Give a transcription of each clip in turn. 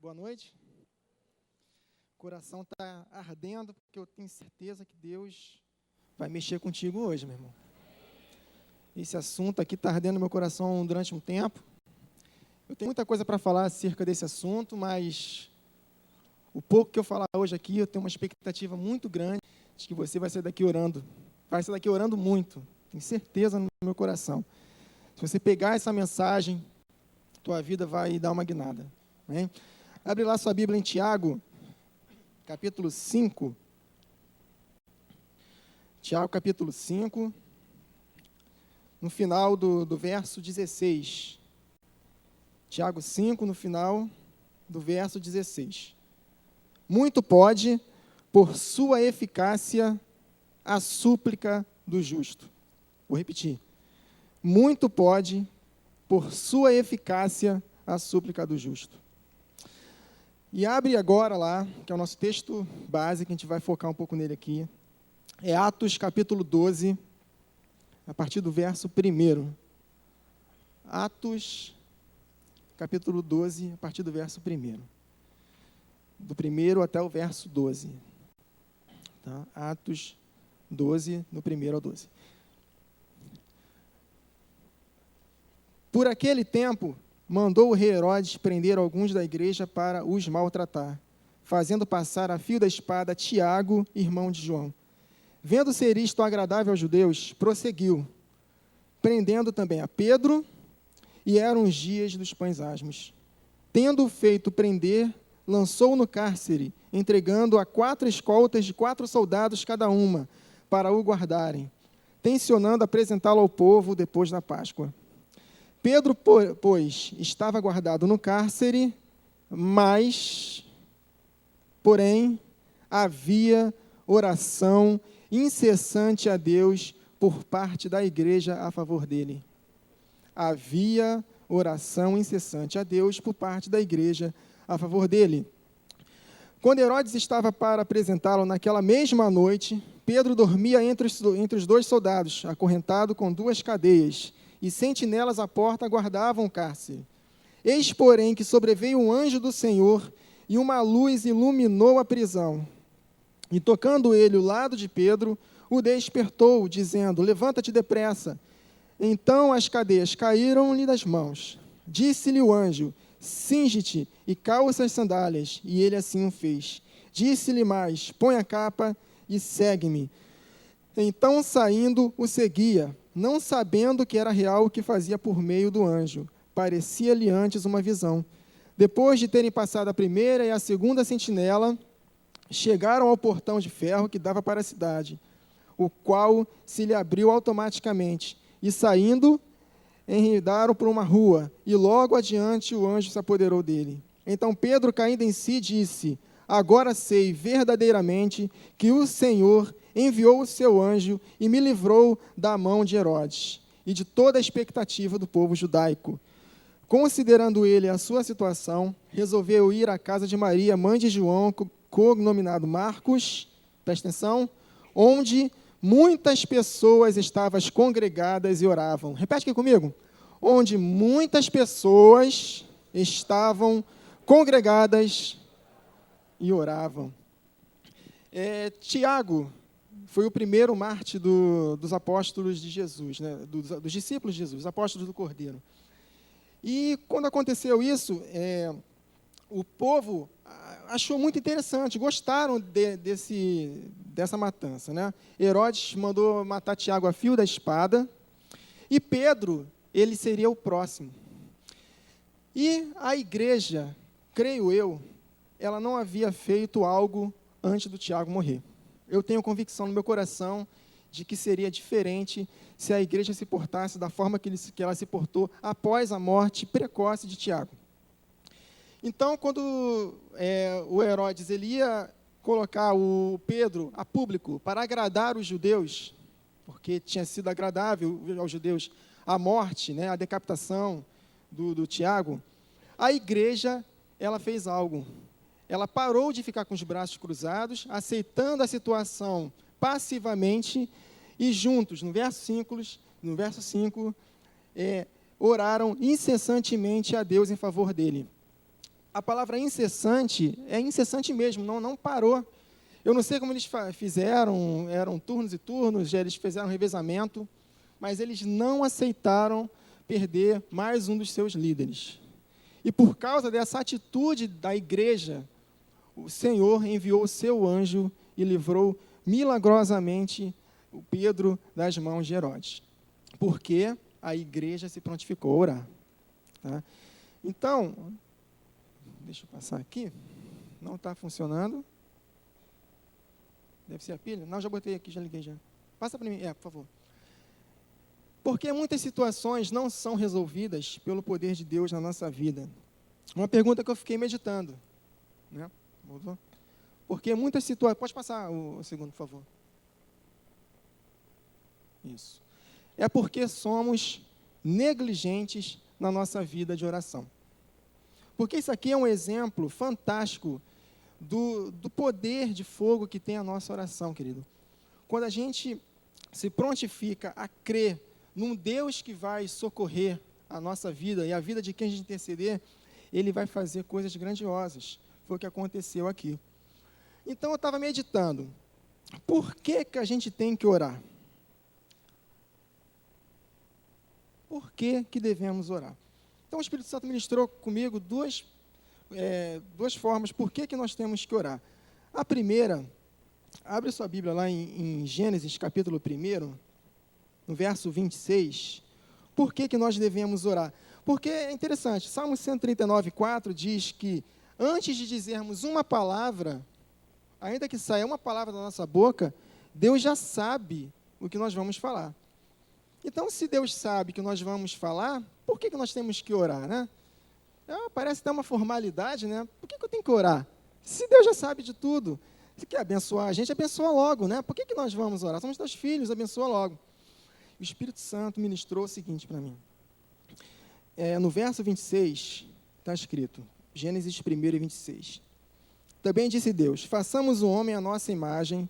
Boa noite. O coração está ardendo, porque eu tenho certeza que Deus vai mexer contigo hoje, meu irmão. Esse assunto aqui está ardendo no meu coração durante um tempo. Eu tenho muita coisa para falar acerca desse assunto, mas o pouco que eu falar hoje aqui, eu tenho uma expectativa muito grande de que você vai sair daqui orando. Vai sair daqui orando muito, tenho certeza no meu coração. Se você pegar essa mensagem, tua vida vai dar uma guinada. Né? Abre lá sua Bíblia em Tiago, capítulo 5. Tiago, capítulo 5, no final do verso 16. Tiago 5, no final do verso 16. Muito pode, por sua eficácia, a súplica do justo. Vou repetir. Muito pode, por sua eficácia, a súplica do justo. E abre agora lá, que é o nosso texto base, que a gente vai focar um pouco nele aqui. É Atos, capítulo 12, a partir do verso 1. Atos, capítulo 12, a partir do verso 1. Do 1 até o verso 12. Tá? Atos 12, do 1 ao 12. Por aquele tempo, mandou o rei Herodes prender alguns da igreja para os maltratar, fazendo passar a fio da espada Tiago, irmão de João. Vendo ser isto agradável aos judeus, prosseguiu, prendendo também a Pedro, e eram os dias dos pães asmos. Tendo-o feito prender, lançou-o no cárcere, entregando a 4 escoltas de 4 soldados cada uma, para o guardarem, tencionando apresentá-lo ao povo depois da Páscoa. Pedro, pois, estava guardado no cárcere, porém, havia oração incessante a Deus por parte da igreja a favor dele. Havia oração incessante a Deus por parte da igreja a favor dele. Quando Herodes estava para apresentá-lo naquela mesma noite, Pedro dormia entre os 2 soldados, acorrentado com 2 cadeias, e sentinelas à porta guardavam o cárcere. Eis, porém, que sobreveio um anjo do Senhor, e uma luz iluminou a prisão. E tocando ele o lado de Pedro, o despertou, dizendo: levanta-te depressa. Então as cadeias caíram-lhe das mãos. Disse-lhe o anjo: cinge-te e calça as sandálias. E ele assim o fez. Disse-lhe mais: põe a capa e segue-me. Então, saindo, o seguia, não sabendo que era real o que fazia por meio do anjo. Parecia-lhe antes uma visão. Depois de terem passado a primeira e a segunda sentinela, chegaram ao portão de ferro que dava para a cidade, o qual se lhe abriu automaticamente. E saindo, enredaram por uma rua, e logo adiante o anjo se apoderou dele. Então Pedro, caindo em si, disse: agora sei verdadeiramente que o Senhor enviou o seu anjo e me livrou da mão de Herodes e de toda a expectativa do povo judaico. Considerando ele a sua situação, resolveu ir à casa de Maria, mãe de João, cognominado Marcos, presta atenção, onde muitas pessoas estavam congregadas e oravam. Repete aqui comigo. Onde muitas pessoas estavam congregadas e oravam. Tiago foi o primeiro mártir dos apóstolos de Jesus, né? dos discípulos de Jesus, os apóstolos do Cordeiro. E quando aconteceu isso, o povo achou muito interessante, gostaram dessa matança. Né? Herodes mandou matar Tiago a fio da espada, e Pedro, ele seria o próximo. E a igreja, creio eu, ela não havia feito algo antes do Tiago morrer. Eu tenho convicção no meu coração de que seria diferente se a igreja se portasse da forma que ela se portou após a morte precoce de Tiago. Então, quando o Herodes ele ia colocar o Pedro a público para agradar os judeus, porque tinha sido agradável aos judeus a morte, né, a decapitação do Tiago, a igreja ela fez algo. Ela parou de ficar com os braços cruzados, aceitando a situação passivamente, e juntos, no verso 5, oraram incessantemente a Deus em favor dele. A palavra incessante é incessante mesmo, não parou. Eu não sei como eles fizeram, eram turnos e turnos, eles fizeram revezamento, mas eles não aceitaram perder mais um dos seus líderes. E por causa dessa atitude da igreja, o Senhor enviou o seu anjo e livrou milagrosamente o Pedro das mãos de Herodes. Porque a igreja se prontificou a orar. Tá? Então, deixa eu passar aqui. Não está funcionando. Deve ser a pilha? Não, já botei aqui, já liguei já. Passa para mim, por favor. Porque muitas situações não são resolvidas pelo poder de Deus na nossa vida. Uma pergunta que eu fiquei meditando. Né? Voltou? Porque muitas situações... Pode passar o segundo, por favor. Isso. É porque somos negligentes na nossa vida de oração. Porque isso aqui é um exemplo fantástico do poder de fogo que tem a nossa oração, querido. Quando a gente se prontifica a crer num Deus que vai socorrer a nossa vida e a vida de quem a gente interceder, Ele vai fazer coisas grandiosas. Foi o que aconteceu aqui. Então, eu estava meditando. Por que a gente tem que orar? Por que devemos orar? Então, o Espírito Santo ministrou comigo duas formas por que nós temos que orar. A primeira, abre sua Bíblia lá em Gênesis, capítulo 1, no verso 26. Por que nós devemos orar? Porque é interessante, Salmo 139:4 diz que antes de dizermos uma palavra, ainda que saia uma palavra da nossa boca, Deus já sabe o que nós vamos falar. Então, se Deus sabe que nós vamos falar, por que nós temos que orar, né? Parece até uma formalidade, né? Por que eu tenho que orar? Se Deus já sabe de tudo, se quer abençoar a gente, abençoa logo, né? Por que nós vamos orar? Somos teus filhos, abençoa logo. O Espírito Santo ministrou o seguinte para mim. No verso 26, está escrito, Gênesis 1:26. Também disse Deus, façamos o homem à nossa imagem,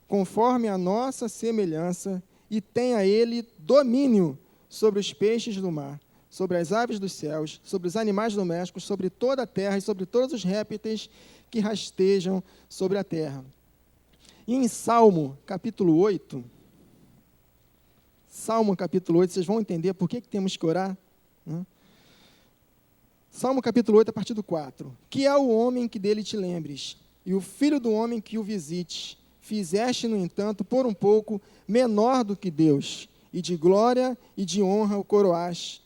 conforme a nossa semelhança, e tenha ele domínio sobre os peixes do mar, sobre as aves dos céus, sobre os animais domésticos, sobre toda a terra e sobre todos os répteis que rastejam sobre a terra. E em Salmo, capítulo 8, vocês vão entender por que temos que orar, né? Salmo capítulo 8, a partir do 4. Que é o homem que dele te lembres, e o filho do homem que o visites. Fizeste, no entanto, por um pouco menor do que Deus, e de glória e de honra o coroaste.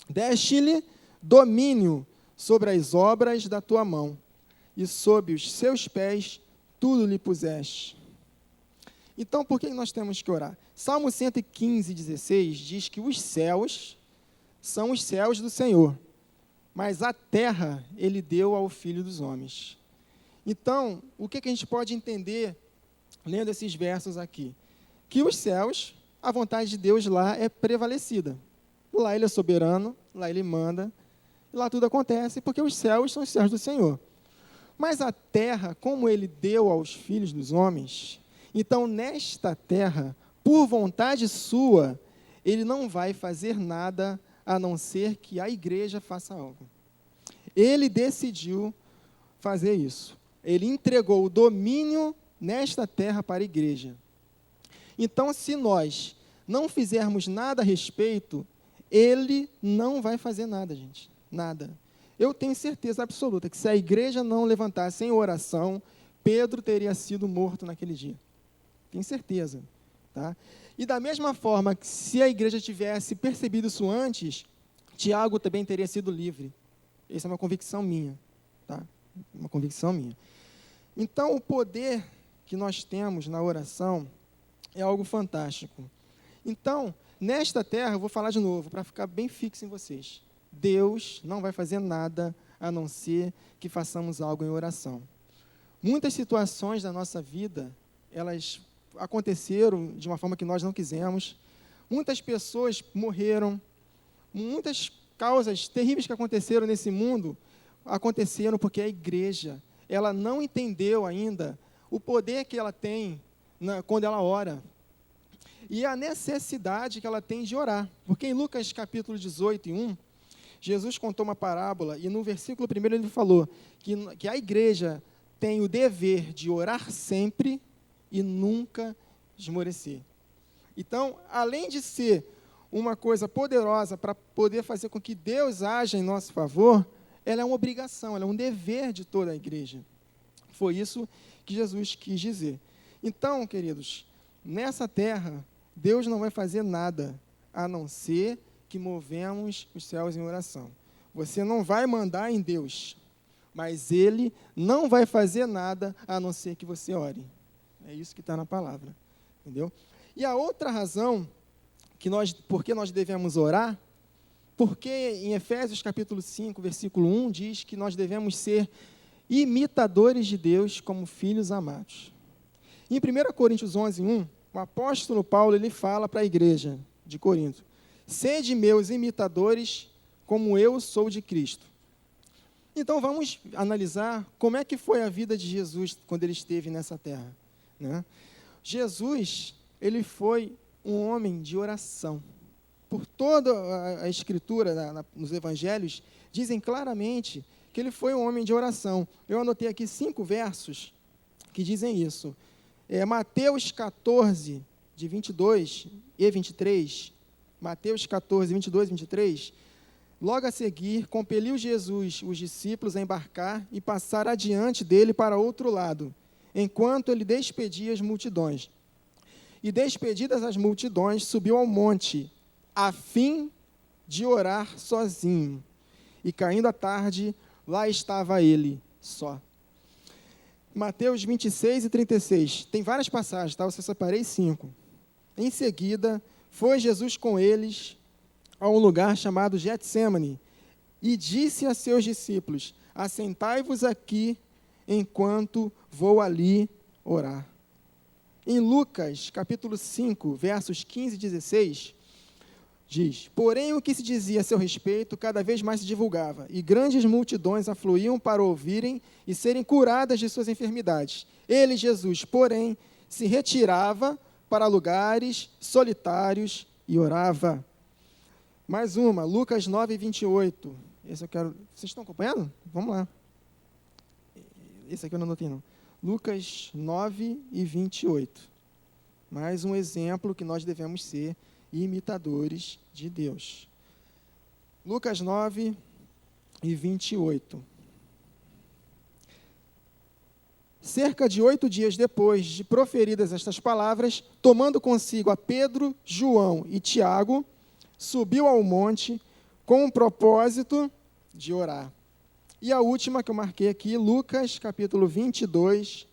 Deste-lhe domínio sobre as obras da tua mão, e sob os seus pés tudo lhe puseste. Então, por que nós temos que orar? Salmo 115:16 diz que os céus são os céus do Senhor, mas a terra Ele deu ao Filho dos homens. Então, o que a gente pode entender lendo esses versos aqui? Que os céus, a vontade de Deus lá é prevalecida. Lá Ele é soberano, lá Ele manda, e lá tudo acontece, porque os céus são os céus do Senhor. Mas a terra, como Ele deu aos filhos dos homens, então nesta terra, por vontade sua, Ele não vai fazer nada a não ser que a igreja faça algo. Ele decidiu fazer isso. Ele entregou o domínio nesta terra para a igreja. Então, se nós não fizermos nada a respeito, Ele não vai fazer nada, gente. Nada. Eu tenho certeza absoluta que se a igreja não levantasse em oração, Pedro teria sido morto naquele dia. Tenho certeza. Tá? E da mesma forma que se a igreja tivesse percebido isso antes, Tiago também teria sido livre. Essa é uma convicção minha. Tá? Uma convicção minha. Então, o poder que nós temos na oração é algo fantástico. Então, nesta terra, eu vou falar de novo, para ficar bem fixo em vocês. Deus não vai fazer nada a não ser que façamos algo em oração. Muitas situações da nossa vida, elas aconteceram de uma forma que nós não quisemos. Muitas pessoas morreram. Muitas causas terríveis que aconteceram nesse mundo aconteceram porque a igreja, ela não entendeu ainda o poder que ela tem quando ela ora. E a necessidade que ela tem de orar. Porque em Lucas capítulo 18:1, Jesus contou uma parábola e no versículo 1 ele falou que a igreja tem o dever de orar sempre e nunca esmorecer. Então, além de ser uma coisa poderosa para poder fazer com que Deus haja em nosso favor, ela é uma obrigação, ela é um dever de toda a igreja. Foi isso que Jesus quis dizer. Então, queridos, nessa terra, Deus não vai fazer nada, a não ser que movemos os céus em oração. Você não vai mandar em Deus, mas Ele não vai fazer nada, a não ser que você ore. É isso que está na palavra, entendeu? E a outra razão por que nós devemos orar, porque em Efésios capítulo 5, versículo 1, diz que nós devemos ser imitadores de Deus como filhos amados. Em 1 Coríntios 11, 1, o apóstolo Paulo ele fala para a igreja de Corinto: sede meus imitadores, como eu sou de Cristo. Então vamos analisar como é que foi a vida de Jesus quando ele esteve nessa terra, né? Jesus, ele foi um homem de oração. Por toda a escritura, nos evangelhos, dizem claramente que ele foi um homem de oração. Eu anotei aqui 5 versos que dizem isso. Mateus 14, de 22 e 23, Mateus 14, 22 e 23, logo a seguir, compeliu Jesus os discípulos a embarcar e passar adiante dele para outro lado, enquanto ele despedia as multidões. E despedidas as multidões, subiu ao monte, a fim de orar sozinho. E caindo a tarde, lá estava ele, só. Mateus 26 e 36, tem várias passagens, tá? Eu separei 5. Em seguida, foi Jesus com eles a um lugar chamado Getsêmani, e disse a seus discípulos: assentai-vos aqui, enquanto vou ali orar. Em Lucas, capítulo 5, versos 15 e 16, diz: porém o que se dizia a seu respeito cada vez mais se divulgava, e grandes multidões afluíam para ouvirem e serem curadas de suas enfermidades. Ele, Jesus, porém, se retirava para lugares solitários e orava. Mais uma, Lucas 9, 28. Esse eu quero... Vocês estão acompanhando? Vamos lá. Esse aqui eu não anotei, não. Lucas 9 e 28. Mais um exemplo que nós devemos ser imitadores de Deus. Lucas 9 e 28. Cerca de 8 dias depois de proferidas estas palavras, tomando consigo a Pedro, João e Tiago, subiu ao monte com o propósito de orar. E a última que eu marquei aqui, Lucas capítulo 22,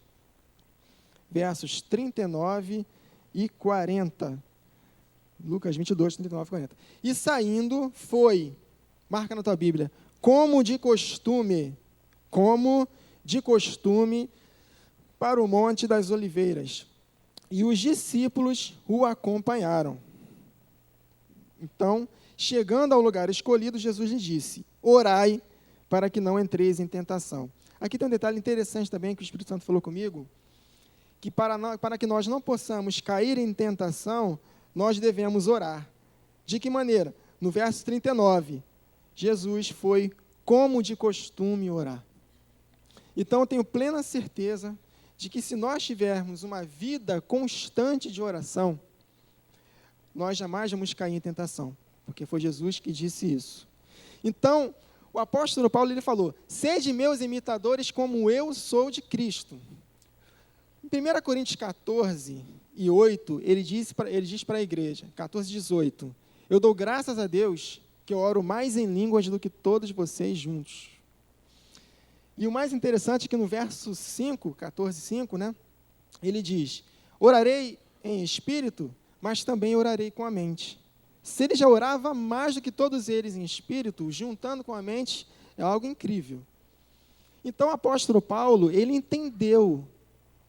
versos 39 e 40. Lucas 22, 39 e 40. E saindo foi, marca na tua Bíblia, como de costume, para o Monte das Oliveiras. E os discípulos o acompanharam. Então, chegando ao lugar escolhido, Jesus lhe disse: orai, para que não entreis em tentação. Aqui tem um detalhe interessante também que o Espírito Santo falou comigo, que para que nós não possamos cair em tentação, nós devemos orar. De que maneira? No verso 39, Jesus foi como de costume orar. Então, eu tenho plena certeza de que se nós tivermos uma vida constante de oração, nós jamais vamos cair em tentação, porque foi Jesus que disse isso. Então, o apóstolo Paulo ele falou: sede meus imitadores como eu sou de Cristo. Em 1 Coríntios 14 e 8, ele diz para a igreja, 14 e 18, eu dou graças a Deus que eu oro mais em línguas do que todos vocês juntos. E o mais interessante é que no verso 5, 14, 5, né, ele diz: orarei em espírito, mas também orarei com a mente. Se ele já orava mais do que todos eles em espírito, juntando com a mente, é algo incrível. Então, o apóstolo Paulo, ele entendeu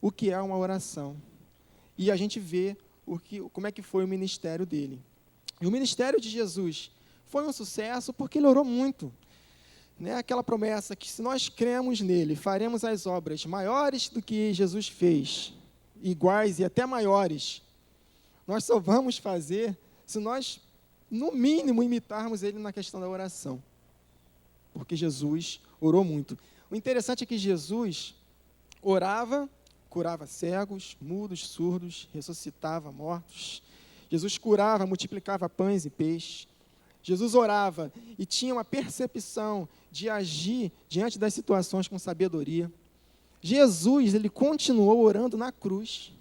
o que é uma oração. E a gente vê como é que foi o ministério dele. E o ministério de Jesus foi um sucesso porque ele orou muito. Né? Aquela promessa que se nós cremos nele, faremos as obras maiores do que Jesus fez, iguais e até maiores. Nós só vamos fazer se nós, no mínimo, imitarmos ele na questão da oração. porque Jesus orou muito. O interessante é que Jesus orava, curava cegos, mudos, surdos, ressuscitava mortos. Jesus curava, multiplicava pães e peixes. Jesus orava e tinha uma percepção de agir diante das situações com sabedoria. Jesus, ele continuou orando na cruz.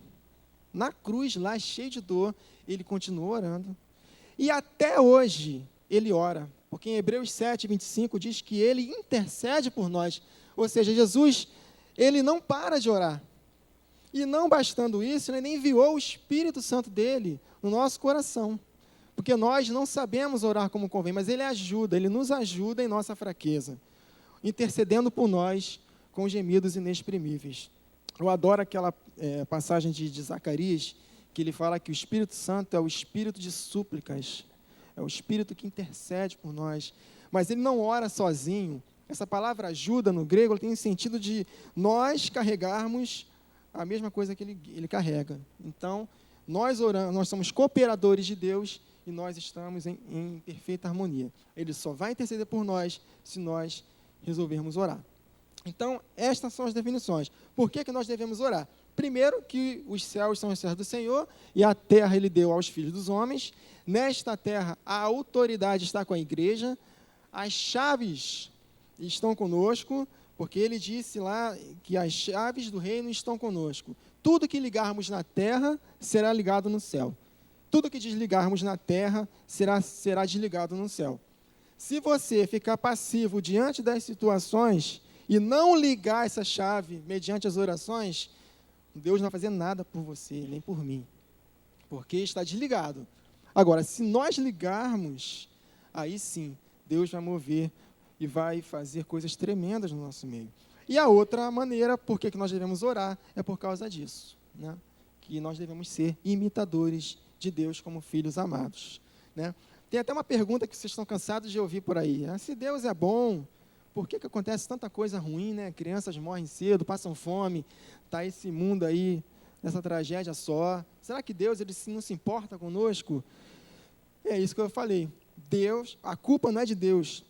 Na cruz, lá cheio de dor, ele continuou orando. E até hoje, ele ora. Porque em Hebreus 7, 25, diz que ele intercede por nós. Ou seja, Jesus, ele não para de orar. E não bastando isso, ele nem enviou o Espírito Santo dele no nosso coração. Porque nós não sabemos orar como convém, mas ele ajuda, ele nos ajuda em nossa fraqueza, intercedendo por nós com gemidos inexprimíveis. Eu adoro aquela passagem de Zacarias, que ele fala que o Espírito Santo é o Espírito de súplicas, é o Espírito que intercede por nós, mas ele não ora sozinho. Essa palavra ajuda no grego, ela tem o sentido de nós carregarmos a mesma coisa que ele carrega. Então, nós oramos, nós somos cooperadores de Deus e nós estamos em perfeita harmonia. Ele só vai interceder por nós se nós resolvermos orar. Então, estas são as definições. Por que nós devemos orar? Primeiro, que os céus são os céus do Senhor e a terra ele deu aos filhos dos homens. Nesta terra, a autoridade está com a igreja, as chaves estão conosco, porque ele disse lá que as chaves do reino estão conosco. Tudo que ligarmos na terra será ligado no céu. Tudo que desligarmos na terra será desligado no céu. Se você ficar passivo diante das situações e não ligar essa chave mediante as orações, Deus não vai fazer nada por você, nem por mim, porque está desligado. Agora, se nós ligarmos, aí sim, Deus vai mover e vai fazer coisas tremendas no nosso meio. E a outra maneira, por que nós devemos orar, é por causa disso, né? Que nós devemos ser imitadores de Deus como filhos amados, né? Tem até uma pergunta que vocês estão cansados de ouvir por aí. Se Deus é bom, por que acontece tanta coisa ruim, né? Crianças morrem cedo, passam fome, está esse mundo aí, nessa tragédia só. Será que Deus ele não se importa conosco? É isso que eu falei. Deus, a culpa não é de Deus,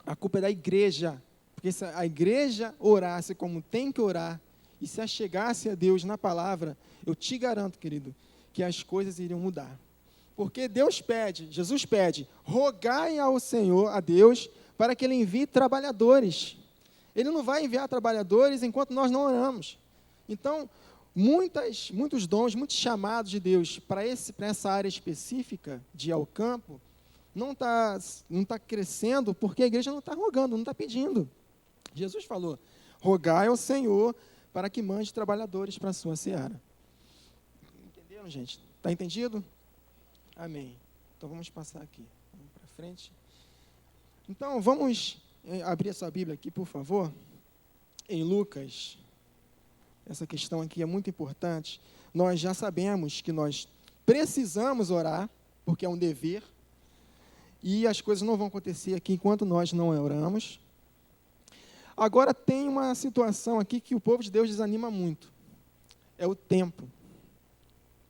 a culpa é da igreja. Porque se a igreja orasse como tem que orar, e se achegasse a Deus na palavra, eu te garanto, querido, que as coisas iriam mudar. Porque Deus pede, Jesus pede, rogai ao Senhor, a Deus, para que Ele envie trabalhadores. Ele não vai enviar trabalhadores enquanto nós não oramos. Então, muitos dons, muitos chamados de Deus para essa área específica de ir ao campo, não tá crescendo porque a igreja não está rogando, não está pedindo. Jesus falou, rogai ao Senhor para que mande trabalhadores para a sua seara. Entenderam, gente? Está entendido? Amém. Então, vamos passar aqui. Vamos para frente. Então, vamos abrir essa Bíblia aqui, por favor, em Lucas. Essa questão aqui é muito importante. Nós já sabemos que nós precisamos orar, porque é um dever, e as coisas não vão acontecer aqui enquanto nós não oramos. Agora, tem uma situação aqui que o povo de Deus desanima muito. É o tempo.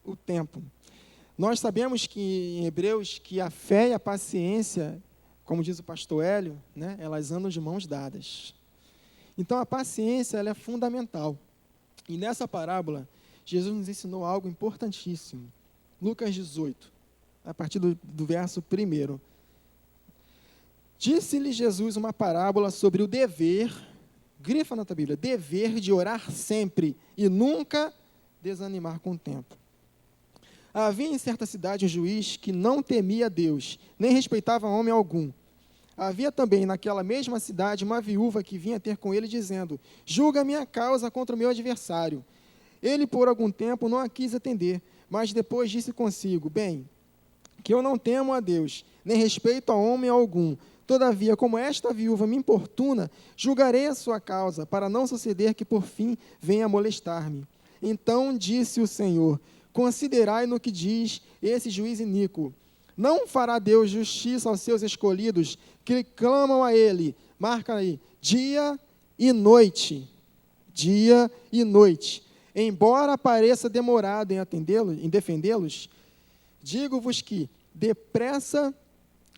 O tempo. Nós sabemos que em Hebreus, que a fé e a paciência, como diz o pastor Hélio, né, elas andam de mãos dadas. Então, a paciência ela é fundamental. E nessa parábola, Jesus nos ensinou algo importantíssimo. Lucas 18, a partir do verso 1. Disse-lhe Jesus uma parábola sobre o dever, grifa na tua Bíblia, dever de orar sempre e nunca desanimar com o tempo. Havia em certa cidade um juiz que não temia Deus, nem respeitava homem algum. Havia também naquela mesma cidade uma viúva que vinha ter com ele, dizendo, julga a minha causa contra o meu adversário. Ele, por algum tempo, não a quis atender, mas depois disse consigo, bem, que eu não temo a Deus, nem respeito a homem algum. Todavia, como esta viúva me importuna, julgarei a sua causa, para não suceder que por fim venha molestar-me. Então disse o Senhor, considerai no que diz esse juiz iníquo. Não fará Deus justiça aos seus escolhidos, que clamam a Ele, marca aí, dia e noite. Dia e noite. Embora pareça demorado em defendê-los, digo-vos que depressa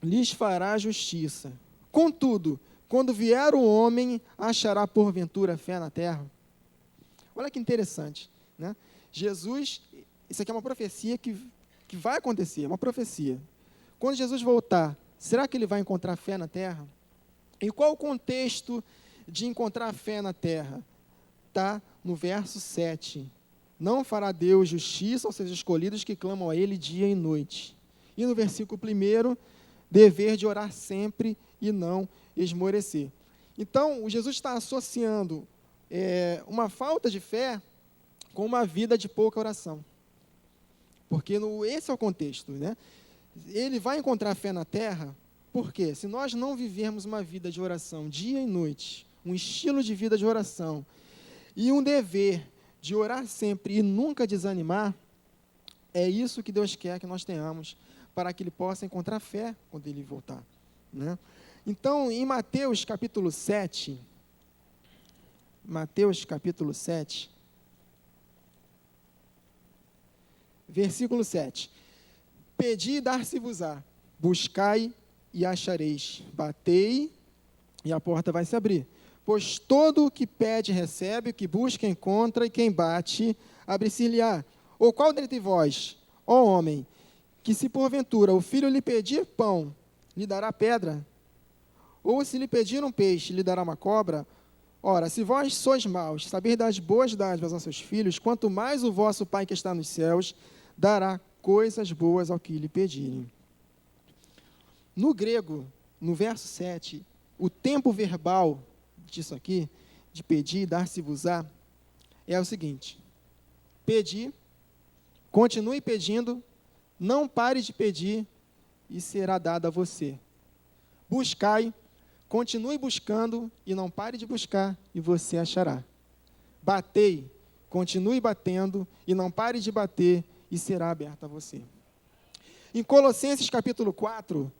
lhes fará justiça. Contudo, quando vier o homem, achará porventura fé na terra? Olha que interessante, né? Jesus, isso aqui é uma profecia que vai acontecer, é uma profecia. Quando Jesus voltar, será que ele vai encontrar fé na terra? E qual o contexto de encontrar fé na terra? Está no verso 7. Não fará Deus justiça aos seus escolhidos que clamam a Ele dia e noite. E no versículo 1, dever de orar sempre e não esmorecer. Então, o Jesus está associando uma falta de fé com uma vida de pouca oração. Porque esse é o contexto, né? Ele vai encontrar fé na terra, porque se nós não vivermos uma vida de oração dia e noite, um estilo de vida de oração, e um dever de orar sempre e nunca desanimar, é isso que Deus quer que nós tenhamos, para que Ele possa encontrar fé quando Ele voltar, né? Então, em Mateus capítulo 7, versículo 7, pedi e dar-se-vos-á, buscai e achareis, batei e a porta vai se abrir. Pois todo o que pede recebe, o que busca encontra, e quem bate, abre-se-lhe-á. Ou qual dentre vós, ó homem, que se porventura o filho lhe pedir pão, lhe dará pedra? Ou se lhe pedir um peixe, lhe dará uma cobra? Ora, se vós sois maus, saber dar as boas dádivas aos seus filhos, quanto mais o vosso Pai que está nos céus dará coisas boas ao que lhe pedirem. No grego, no verso 7, o tempo verbal disso aqui, de pedir e dar-se-vos-á, é o seguinte: pedir, continue pedindo, não pare de pedir e será dado a você. Buscai, continue buscando e não pare de buscar e você achará. Batei, continue batendo e não pare de bater e será aberto a você. Em Colossenses capítulo 4,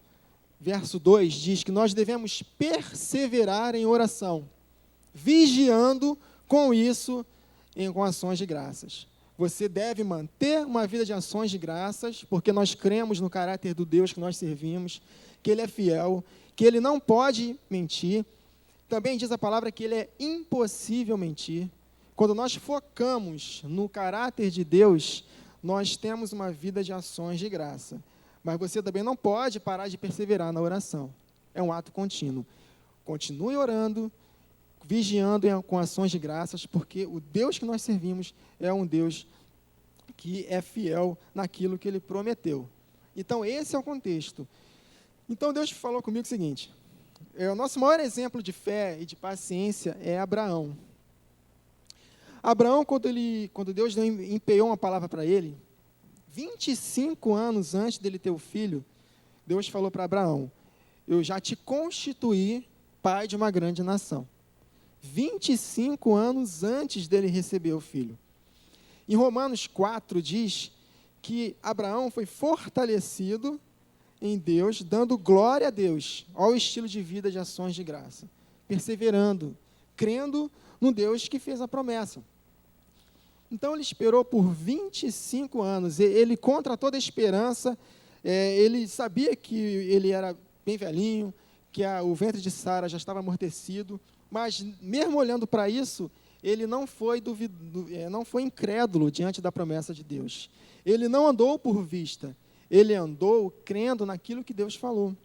verso 2, diz que nós devemos perseverar em oração, vigiando com isso com ações de graças. Você deve manter uma vida de ações de graças, porque nós cremos no caráter do Deus que nós servimos, que Ele é fiel, que Ele não pode mentir. Também diz a palavra que Ele é impossível mentir. Quando nós focamos no caráter de Deus, nós temos uma vida de ações de graça. Mas você também não pode parar de perseverar na oração. É um ato contínuo. Continue orando, vigiando com ações de graças, porque o Deus que nós servimos é um Deus que é fiel naquilo que Ele prometeu. Então, esse é o contexto. Então, Deus falou comigo o seguinte: o nosso maior exemplo de fé e de paciência é Abraão. Abraão, quando Deus empenhou uma palavra para ele, 25 anos antes dele ter o filho, Deus falou para Abraão: eu já te constituí pai de uma grande nação. 25 anos antes dele receber o filho. Em Romanos 4 diz que Abraão foi fortalecido em Deus, dando glória a Deus, ao estilo de vida de ações de graça, perseverando, crendo no Deus que fez a promessa. Então, ele esperou por 25 anos, ele contra toda esperança, ele sabia que ele era bem velhinho, que o ventre de Sara já estava amortecido, mas mesmo olhando para isso, ele não foi incrédulo diante da promessa de Deus. Ele não andou por vista, ele andou crendo naquilo que Deus falou.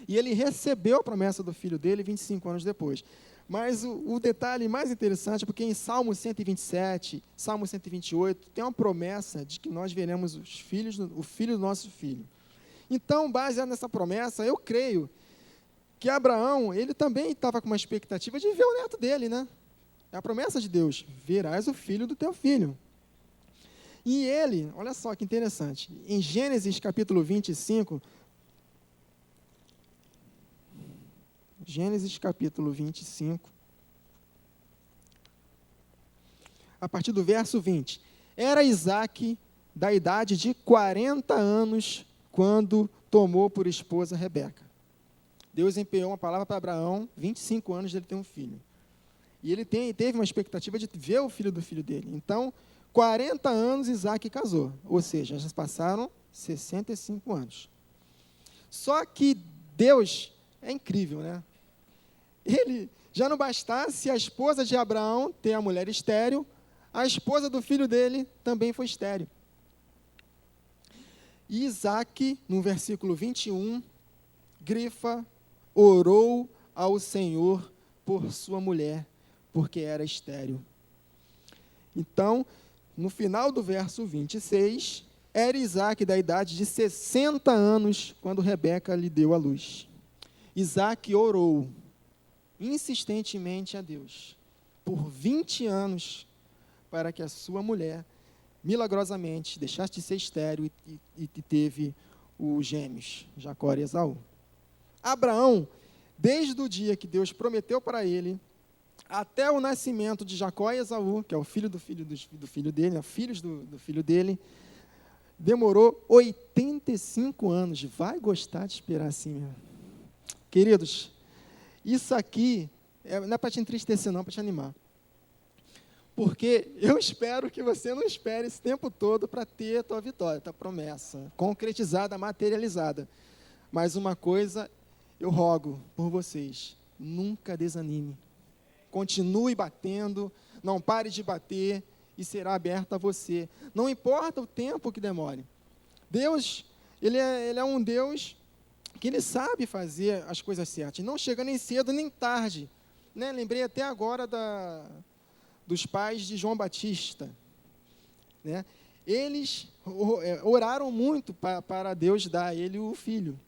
E ele recebeu a promessa do filho dele 25 anos depois. Mas o detalhe mais interessante é porque em Salmo 127, Salmo 128, tem uma promessa de que nós veremos o filho do nosso filho. Então, baseado nessa promessa, eu creio que Abraão, ele também estava com uma expectativa de ver o neto dele, né? É a promessa de Deus: verás o filho do teu filho. E ele, olha só que interessante, em Gênesis capítulo 25, Gênesis capítulo 25, a partir do verso 20. Era Isaque da idade de 40 anos quando tomou por esposa Rebeca. Deus empenhou uma palavra para Abraão, 25 anos de ele ter um filho. E ele teve uma expectativa de ver o filho do filho dele. Então, 40 anos Isaque casou, ou seja, já passaram 65 anos. Só que Deus é incrível, né? ele já não bastasse a esposa de Abraão ter a mulher estéril, a esposa do filho dele também foi estéril. E Isaac, no versículo 21, grifa, orou ao Senhor por sua mulher, porque era estéril. Então, no final do verso 26, era Isaac da idade de 60 anos, quando Rebeca lhe deu à luz. Isaac orou insistentemente a Deus, por 20 anos, para que a sua mulher, milagrosamente, deixasse de ser estéril e teve os gêmeos, Jacó e Esaú. Abraão, desde o dia que Deus prometeu para ele, até o nascimento de Jacó e Esaú, que é o filho do filho dele, filhos do filho dele, demorou 85 anos. Vai gostar de esperar assim mesmo. Queridos, isso aqui não é para te entristecer não, é para te animar. Porque eu espero que você não espere esse tempo todo para ter a tua vitória, a tua promessa, concretizada, materializada. Mas uma coisa eu rogo por vocês, nunca desanime. Continue batendo, não pare de bater e será aberto a você. Não importa o tempo que demore. Deus, Ele é um Deus que Ele sabe fazer as coisas certas. Não chega nem cedo nem tarde. Né? Lembrei até agora dos pais de João Batista. Né? Eles oraram muito para Deus dar a ele o filho.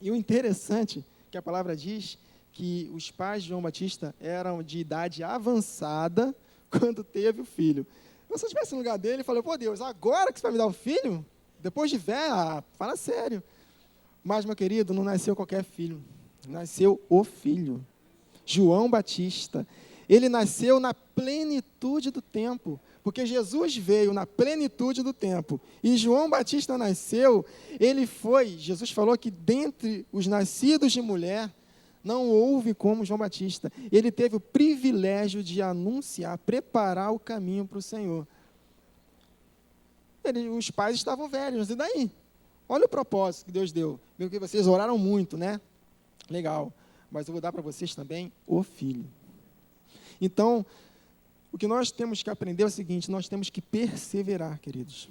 E o interessante que a palavra diz que os pais de João Batista eram de idade avançada quando teve o filho. Se eu estivesse no lugar dele, eu falei, pô Deus, agora que você vai me dar o filho? Depois de velho? Fala sério. Mas, meu querido, não nasceu qualquer filho. Nasceu o filho. João Batista. Ele nasceu na plenitude do tempo, porque Jesus veio na plenitude do tempo, e João Batista nasceu, Jesus falou que dentre os nascidos de mulher, não houve como João Batista. Ele teve o privilégio de anunciar, preparar o caminho para o Senhor. Os pais estavam velhos, e daí? Olha o propósito que Deus deu. Viu que vocês oraram muito, né? Legal. Mas eu vou dar para vocês também o filho. Então, o que nós temos que aprender é o seguinte, nós temos que perseverar, queridos.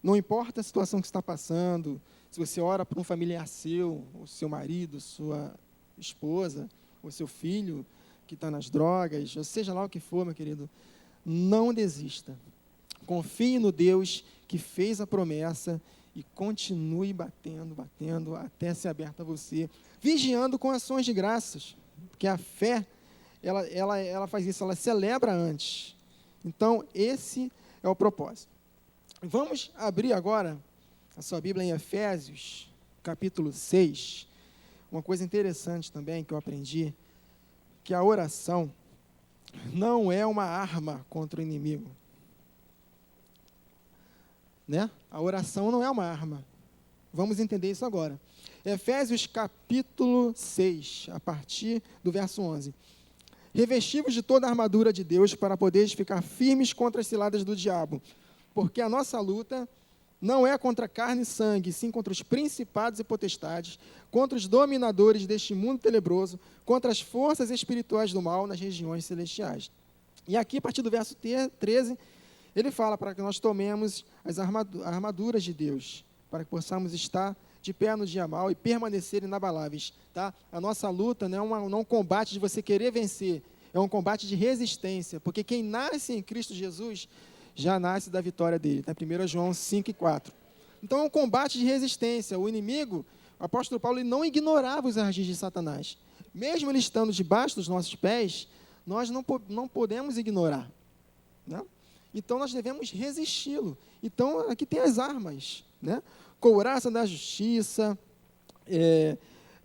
Não importa a situação que você está passando, se você ora por um familiar seu, o seu marido, sua esposa, ou seu filho que está nas drogas, ou seja lá o que for, meu querido, não desista. Confie no Deus que fez a promessa e continue batendo, até ser aberta a você, vigiando com ações de graças, porque a fé, ela faz isso, ela celebra antes. Então, esse é o propósito. Vamos abrir agora a sua Bíblia em Efésios, capítulo 6. Uma coisa interessante também que eu aprendi, que a oração não é uma arma contra o inimigo. Né? A oração não é uma arma. Vamos entender isso agora. Efésios capítulo 6, a partir do verso 11. Revestivos de toda a armadura de Deus para poderes ficar firmes contra as ciladas do diabo, porque a nossa luta não é contra carne e sangue, sim contra os principados e potestades, contra os dominadores deste mundo tenebroso, contra as forças espirituais do mal nas regiões celestiais. E aqui, a partir do verso 13, ele fala para que nós tomemos as armaduras de Deus, para que possamos estar de pé no dia mal e permanecer inabaláveis. Tá? A nossa luta não é um combate de você querer vencer, é um combate de resistência, porque quem nasce em Cristo Jesus já nasce da vitória dele. Tá? 1 João 5:4. Então é um combate de resistência. O inimigo, o apóstolo Paulo, ele não ignorava os ardis de Satanás. Mesmo ele estando debaixo dos nossos pés, nós não podemos ignorar. Né? Então, nós devemos resisti-lo. Então, aqui tem as armas. Né? Couraça da justiça,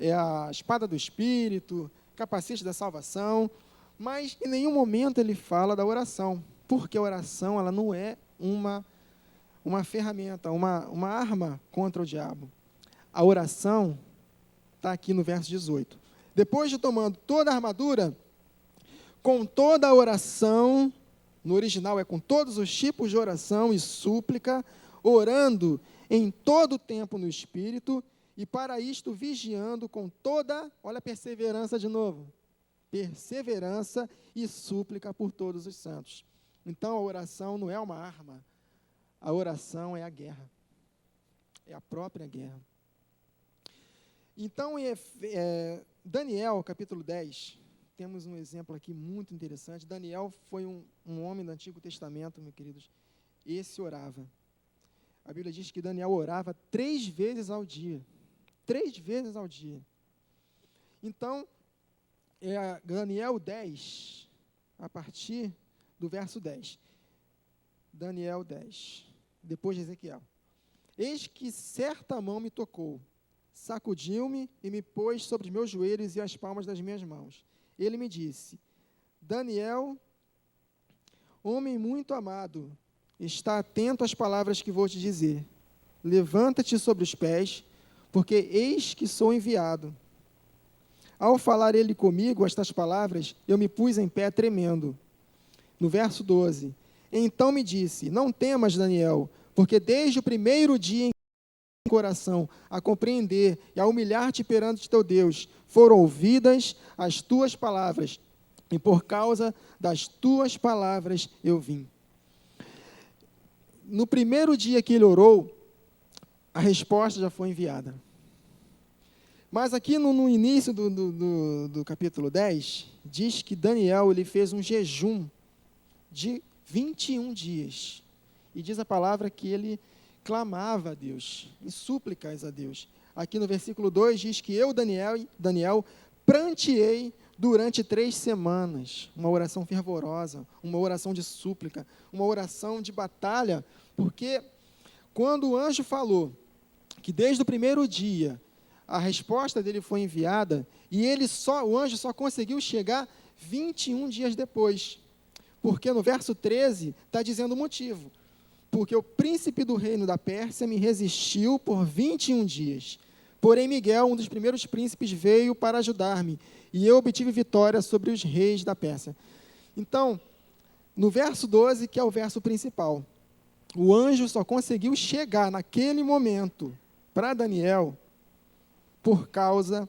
a espada do Espírito, capacete da salvação. Mas, em nenhum momento, ele fala da oração. Porque a oração ela não é uma ferramenta, uma arma contra o diabo. A oração está aqui no verso 18. Depois de tomando toda a armadura, com toda a oração... No original é com todos os tipos de oração e súplica, orando em todo o tempo no Espírito, e para isto vigiando com toda, olha a perseverança de novo, perseverança e súplica por todos os santos. Então, a oração não é uma arma, a oração é a guerra, é a própria guerra. Então, em Daniel, capítulo 10, temos um exemplo aqui muito interessante. Daniel foi um homem do Antigo Testamento, meus queridos. Esse orava. A Bíblia diz que Daniel orava 3 vezes ao dia. 3 vezes ao dia. Então, Daniel 10, a partir do verso 10. Daniel 10, depois de Ezequiel. Eis que certa mão me tocou, sacudiu-me e me pôs sobre os meus joelhos e as palmas das minhas mãos. Ele me disse: Daniel, homem muito amado, está atento às palavras que vou te dizer. Levanta-te sobre os pés, porque eis que sou enviado. Ao falar ele comigo estas palavras, eu me pus em pé tremendo. No verso 12, então me disse: não temas, Daniel, porque desde o primeiro dia em que coração a compreender e a humilhar-te perante teu Deus, foram ouvidas as tuas palavras, e por causa das tuas palavras eu vim. No primeiro dia que ele orou, a resposta já foi enviada. Mas aqui no início do capítulo 10, diz que Daniel ele fez um jejum de 21 dias. E diz a palavra que ele clamava a Deus, em súplicas a Deus. Aqui no versículo 2 diz que eu, Daniel, pranteei durante 3 semanas. Uma oração fervorosa, uma oração de súplica, uma oração de batalha, porque quando o anjo falou que desde o primeiro dia a resposta dele foi enviada, e o anjo só conseguiu chegar 21 dias depois. Porque no verso 13 está dizendo o motivo. Porque o príncipe do reino da Pérsia me resistiu por 21 dias. Porém, Miguel, um dos primeiros príncipes, veio para ajudar-me, e eu obtive vitória sobre os reis da Pérsia. Então, no verso 12, que é o verso principal, o anjo só conseguiu chegar naquele momento para Daniel por causa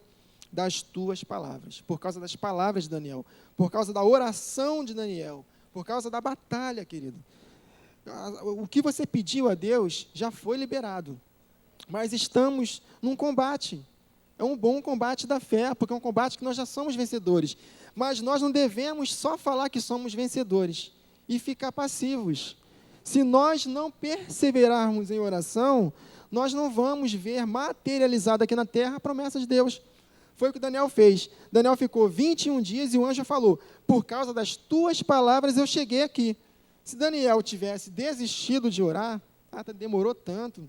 das tuas palavras, por causa das palavras de Daniel, por causa da oração de Daniel, por causa da batalha, querido. O que você pediu a Deus já foi liberado, mas estamos num combate. É um bom combate da fé, porque é um combate que nós já somos vencedores. Mas nós não devemos só falar que somos vencedores e ficar passivos. Se nós não perseverarmos em oração, nós não vamos ver materializada aqui na terra a promessa de Deus. Foi o que Daniel fez. Daniel ficou 21 dias e o anjo falou: por causa das tuas palavras eu cheguei aqui. Se Daniel tivesse desistido de orar, demorou tanto,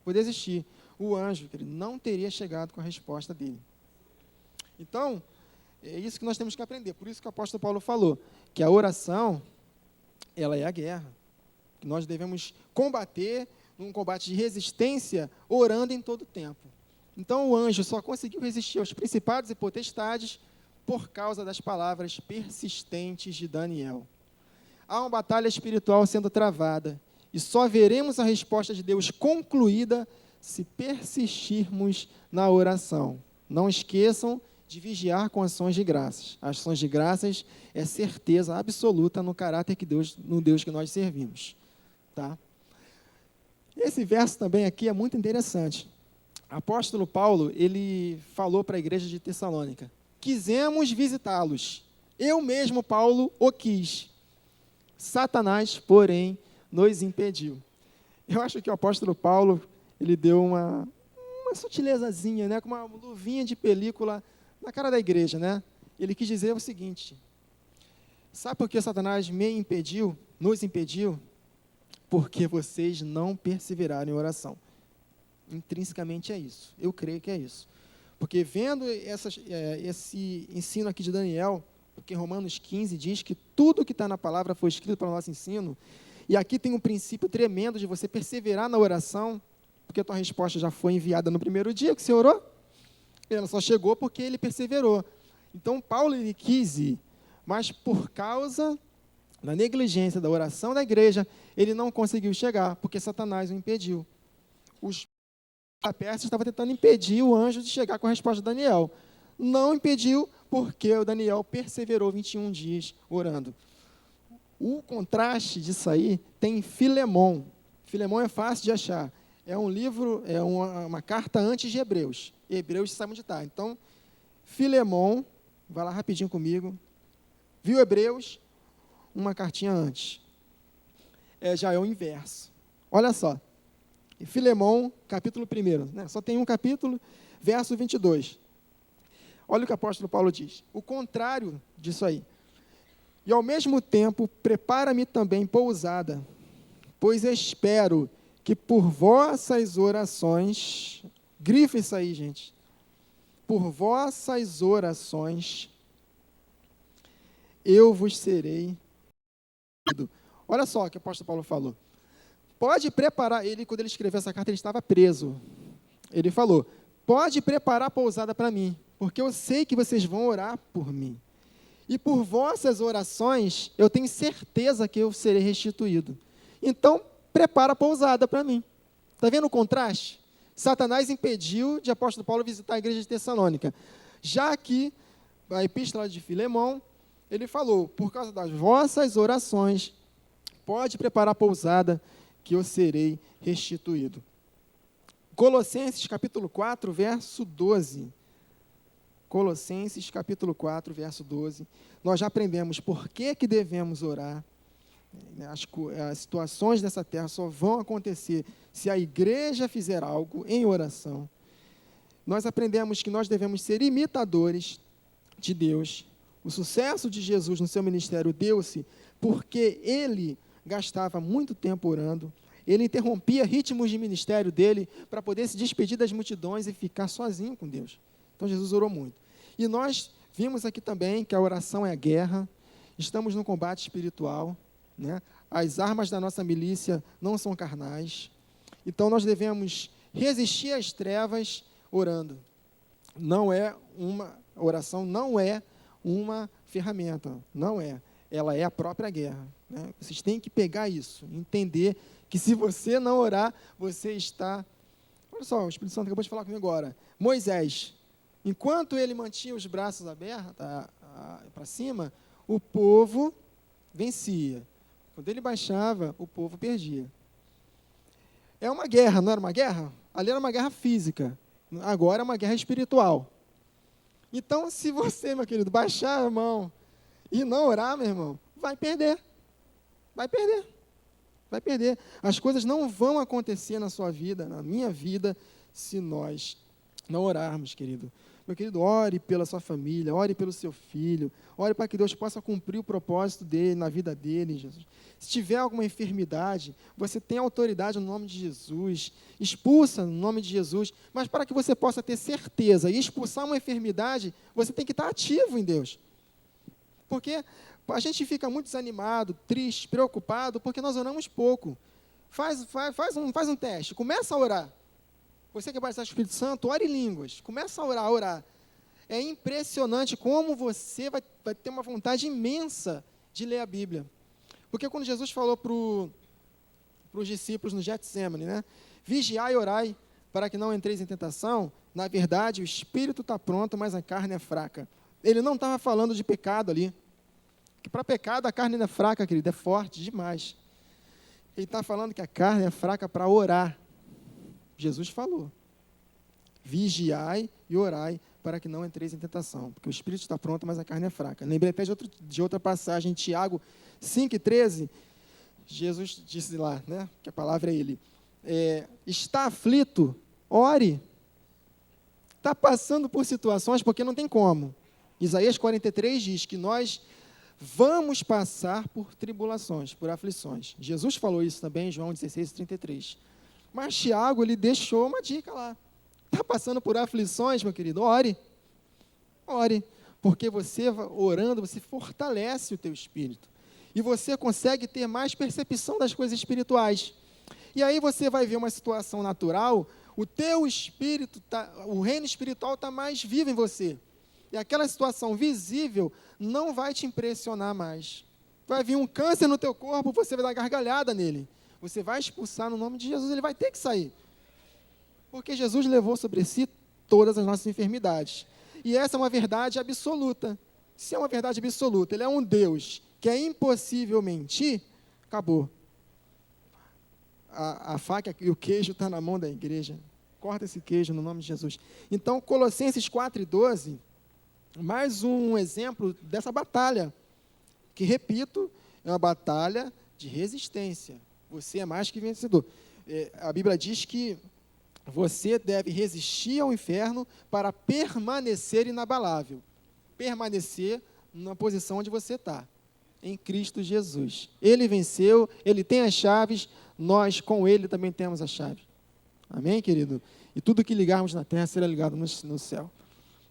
vou desistir. O anjo, ele não teria chegado com a resposta dele. Então, é isso que nós temos que aprender. Por isso que o apóstolo Paulo falou que a oração, ela é a guerra. Que nós devemos combater num combate de resistência, orando em todo o tempo. Então, o anjo só conseguiu resistir aos principados e potestades por causa das palavras persistentes de Daniel. Há uma batalha espiritual sendo travada, e só veremos a resposta de Deus concluída se persistirmos na oração. Não esqueçam de vigiar com ações de graças. Ações de graças é certeza absoluta no caráter no Deus que nós servimos. Tá? Esse verso também aqui é muito interessante. O apóstolo Paulo, ele falou para a igreja de Tessalônica: quisemos visitá-los. Eu mesmo, Paulo, o quis. Satanás, porém, nos impediu. Eu acho que o apóstolo Paulo, ele deu uma sutilezazinha, né, com uma luvinha de película na cara da igreja, né? Ele quis dizer o seguinte: sabe por que Satanás nos impediu? Porque vocês não perseveraram em oração. Intrinsecamente é isso. Eu creio que é isso. Porque vendo esse ensino aqui de Daniel, porque Romanos 15 diz que tudo que está na palavra foi escrito para o nosso ensino, e aqui tem um princípio tremendo de você perseverar na oração, porque a tua resposta já foi enviada no primeiro dia que você orou, ela só chegou porque ele perseverou. Então, Paulo ele quis ir, mas por causa da negligência da oração da igreja, ele não conseguiu chegar, porque Satanás o impediu. Os da Pérsia estavam tentando impedir o anjo de chegar com a resposta de Daniel. não impediu, porque o Daniel perseverou 21 dias orando. O contraste disso aí tem Filemão. Filemão é fácil de achar. É um livro, é uma carta antes de Hebreus. Hebreus sabe onde está. Então, Filemão, vai lá rapidinho comigo. Viu Hebreus? Uma cartinha antes. Já é o inverso. Olha só. Filemão, capítulo 1. Né? Só tem um capítulo, verso 22. Olha o que o apóstolo Paulo diz. O contrário disso aí. E ao mesmo tempo, prepara-me também pousada, pois espero que por vossas orações, grifa isso aí, gente, por vossas orações, eu vos serei. Olha só o que o apóstolo Paulo falou. Pode preparar, quando ele escreveu essa carta, ele estava preso. Ele falou, pode preparar a pousada para mim, porque eu sei que vocês vão orar por mim. E por vossas orações, eu tenho certeza que eu serei restituído. Então, prepara a pousada para mim. Está vendo o contraste? Satanás impediu de apóstolo Paulo visitar a igreja de Tessalônica. Já que, a epístola de Filemão, ele falou, por causa das vossas orações, pode preparar a pousada, que eu serei restituído. Colossenses capítulo 4, verso 12. Colossenses, capítulo 4, verso 12. Nós já aprendemos por que devemos orar. As situações dessa terra só vão acontecer se a igreja fizer algo em oração. Nós aprendemos que nós devemos ser imitadores de Deus. O sucesso de Jesus no seu ministério deu-se porque ele gastava muito tempo orando. Ele interrompia ritmos de ministério dele para poder se despedir das multidões e ficar sozinho com Deus. Então, Jesus orou muito. E nós vimos aqui também que a oração é a guerra, estamos no combate espiritual, né? As armas da nossa milícia não são carnais, então nós devemos resistir às trevas orando. Oração não é uma ferramenta, não é. Ela é a própria guerra. Né? Vocês têm que pegar isso, entender que se você não orar, você está... Olha só, o Espírito Santo acabou de falar comigo agora. Moisés, enquanto ele mantinha os braços abertos para cima, o povo vencia. Quando ele baixava, o povo perdia. É uma guerra, não era uma guerra? Ali era uma guerra física. Agora é uma guerra espiritual. Então, se você, meu querido, baixar a mão e não orar, meu irmão, vai perder. Vai perder. Vai perder. As coisas não vão acontecer na sua vida, na minha vida, se nós não orarmos, querido. Meu querido, ore pela sua família, ore pelo seu filho, ore para que Deus possa cumprir o propósito dele, na vida dele, Jesus. Se tiver alguma enfermidade, você tem autoridade no nome de Jesus, expulsa no nome de Jesus, mas para que você possa ter certeza e expulsar uma enfermidade, você tem que estar ativo em Deus. Porque a gente fica muito desanimado, triste, preocupado, porque nós oramos pouco. Faz um teste, começa a orar. Você que vai batizar o Espírito Santo, ore em línguas. Começa a orar. É impressionante como você vai ter uma vontade imensa de ler a Bíblia. Porque quando Jesus falou para os discípulos no Getsemane, né? Vigiai e orai para que não entreis em tentação, na verdade o espírito está pronto, mas a carne é fraca. Ele não estava falando de pecado ali. Que para pecado a carne não é fraca, querido, é forte demais. Ele está falando que a carne é fraca para orar. Jesus falou, vigiai e orai para que não entreis em tentação, porque o espírito está pronto, mas a carne é fraca. Lembrei até de outra passagem, em Tiago 5,13, Jesus disse lá, né, que a palavra é ele, está aflito, ore. Está passando por situações porque não tem como. Isaías 43 diz que nós vamos passar por tribulações, por aflições. Jesus falou isso também em João 16:33. Mas Tiago, ele deixou uma dica lá. Está passando por aflições, meu querido? Ore. Ore. Porque você, orando, você fortalece o teu espírito. E você consegue ter mais percepção das coisas espirituais. E aí você vai ver uma situação natural, o teu espírito, o reino espiritual está mais vivo em você. E aquela situação visível não vai te impressionar mais. Vai vir um câncer no teu corpo, você vai dar gargalhada nele. Você vai expulsar no nome de Jesus, ele vai ter que sair. Porque Jesus levou sobre si todas as nossas enfermidades. E essa é uma verdade absoluta. Se é uma verdade absoluta, ele é um Deus que é impossível mentir, acabou. A faca e o queijo estão na mão da igreja. Corta esse queijo no nome de Jesus. Então, Colossenses 4:12, mais um exemplo dessa batalha, que, repito, é uma batalha de resistência. Você é mais que vencedor. A Bíblia diz que você deve resistir ao inferno para permanecer inabalável. Permanecer na posição onde você está, em Cristo Jesus. Ele venceu, ele tem as chaves, nós com ele também temos a chave. Amém, querido? E tudo que ligarmos na terra será ligado no céu.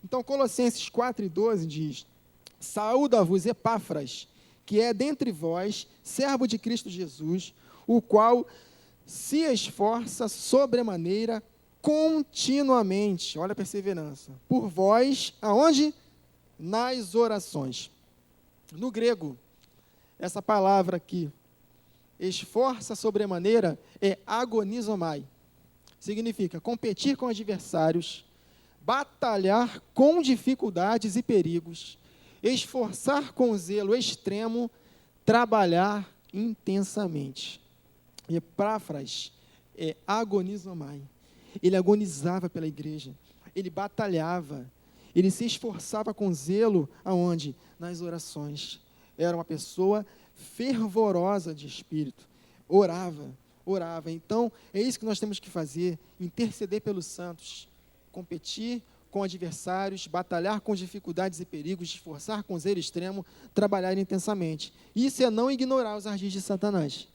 Então, Colossenses 4:12 diz: saúda-vos Epáfras, que é dentre vós, servo de Cristo Jesus, o qual se esforça sobremaneira continuamente, olha a perseverança, por vós, aonde? Nas orações. No grego, essa palavra aqui, esforça sobremaneira, é agonizomai. Significa competir com adversários, batalhar com dificuldades e perigos, esforçar com zelo extremo, trabalhar intensamente. Epáfras é agonizomai. Ele agonizava pela igreja, ele batalhava, ele se esforçava com zelo, aonde? Nas orações. Era uma pessoa fervorosa de espírito, orava. Então, é isso que nós temos que fazer, interceder pelos santos, competir com adversários, batalhar com dificuldades e perigos, esforçar com zelo extremo, trabalhar intensamente. Isso é não ignorar os ardis de Satanás.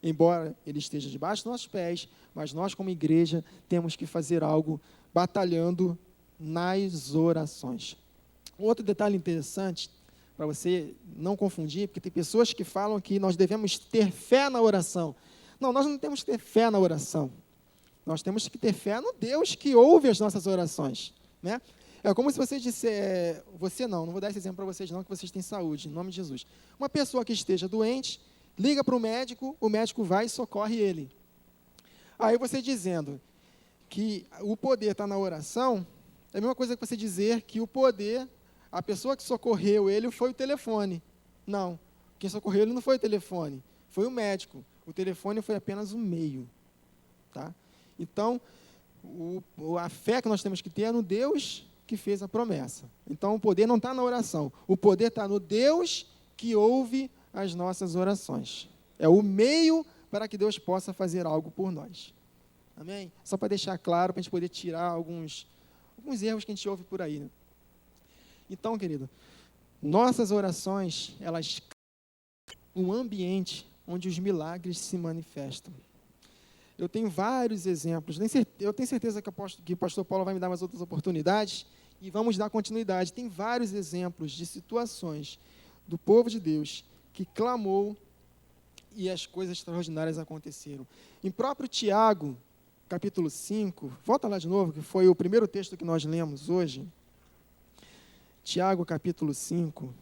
Embora ele esteja debaixo dos nossos pés, mas nós, como igreja, temos que fazer algo batalhando nas orações. Outro detalhe interessante, para você não confundir, porque tem pessoas que falam que nós devemos ter fé na oração. Não, nós não temos que ter fé na oração. Nós temos que ter fé no Deus que ouve as nossas orações, né? É como se você disser, não vou dar esse exemplo para vocês não, que vocês têm saúde, em nome de Jesus. Uma pessoa que esteja doente, liga para o médico vai e socorre ele. Aí você dizendo que o poder está na oração, é a mesma coisa que você dizer que o poder, a pessoa que socorreu ele foi o telefone. Não, quem socorreu ele não foi o telefone, foi o médico. O telefone foi apenas um meio. Tá? Então, a fé que nós temos que ter é no Deus que fez a promessa. Então, o poder não está na oração. O poder está no Deus que ouve as nossas orações. É o meio para que Deus possa fazer algo por nós. Amém? Só para deixar claro, para a gente poder tirar alguns erros que a gente ouve por aí. Né? Então, querido, nossas orações, elas criam um ambiente onde os milagres se manifestam. Eu tenho vários exemplos. Eu tenho certeza que o pastor Paulo vai me dar mais outras oportunidades e vamos dar continuidade. Tem vários exemplos de situações do povo de Deus que clamou e as coisas extraordinárias aconteceram. Em próprio Tiago, capítulo 5, volta lá de novo, que foi o primeiro texto que nós lemos hoje. Tiago, capítulo 5.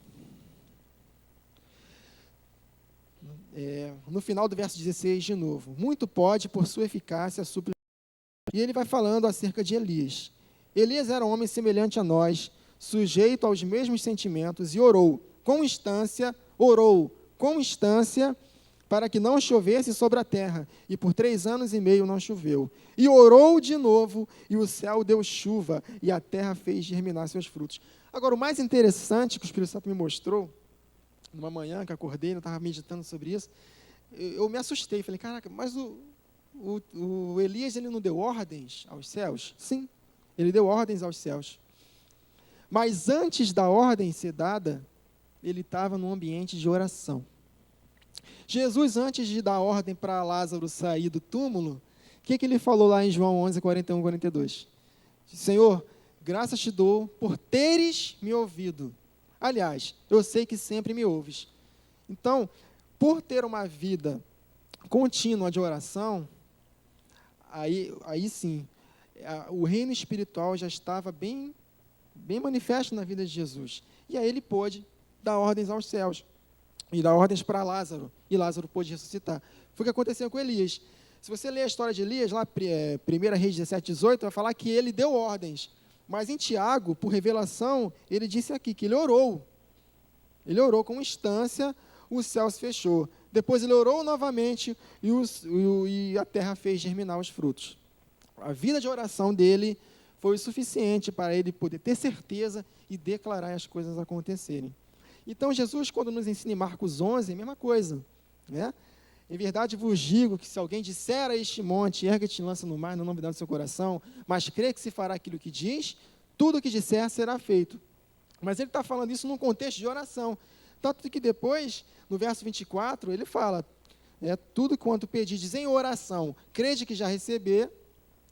No final do verso 16, de novo. Muito pode, por sua eficácia, suplir. E ele vai falando acerca de Elias. Elias era um homem semelhante a nós, sujeito aos mesmos sentimentos, e orou com instância, para que não chovesse sobre a terra. E por 3 anos e meio não choveu. E orou de novo, e o céu deu chuva, e a terra fez germinar seus frutos. Agora, o mais interessante que o Espírito Santo me mostrou, numa manhã que acordei, eu estava meditando sobre isso, eu me assustei, falei, caraca, mas o Elias, ele não deu ordens aos céus? Sim, ele deu ordens aos céus. Mas antes da ordem ser dada, ele estava num ambiente de oração. Jesus, antes de dar ordem para Lázaro sair do túmulo, o que ele falou lá em João 11, 41, 42? Senhor, graças te dou por teres me ouvido. Aliás, eu sei que sempre me ouves. Então, por ter uma vida contínua de oração, aí sim, o reino espiritual já estava bem manifesto na vida de Jesus. E aí ele pôde dar ordens aos céus e dar ordens para Lázaro. E Lázaro pôde ressuscitar. Foi o que aconteceu com Elias. Se você ler a história de Elias, lá 1 Reis 17, 18, vai falar que ele deu ordens. Mas em Tiago, por revelação, ele disse aqui que ele orou. Ele orou com instância, o céu se fechou. Depois ele orou novamente e a terra fez germinar os frutos. A vida de oração dele foi o suficiente para ele poder ter certeza e declarar as coisas acontecerem. Então, Jesus, quando nos ensina em Marcos 11, é a mesma coisa, né? Em verdade vos digo que se alguém disser a este monte, ergue-te e lança no mar, não duvidar do seu coração, mas crê que se fará aquilo que diz, tudo o que disser será feito. Mas ele está falando isso num contexto de oração. Tanto que depois, no verso 24, ele fala, tudo quanto pedis em oração, crede que já receber,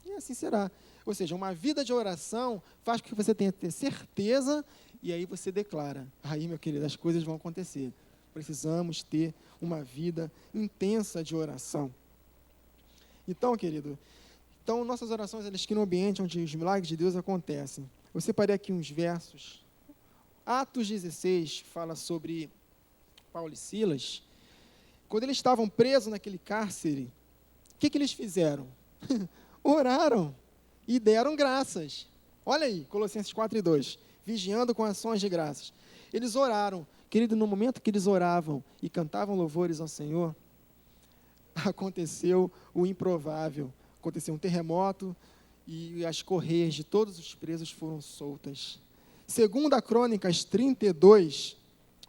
e assim será. Ou seja, uma vida de oração faz com que você tenha que ter certeza, e aí você declara. Aí, meu querido, as coisas vão acontecer. Precisamos ter uma vida intensa de oração. Então, querido, nossas orações, elas que no ambiente onde os milagres de Deus acontecem. Eu separei aqui uns versos. Atos 16 fala sobre Paulo e Silas. Quando eles estavam presos naquele cárcere, o que eles fizeram? Oraram e deram graças. Olha aí, Colossenses 4:2. Vigiando com ações de graças. Eles oraram. Querido, no momento que eles oravam e cantavam louvores ao Senhor, aconteceu o improvável. Aconteceu um terremoto e as correias de todos os presos foram soltas. Segundo a Crônicas 32,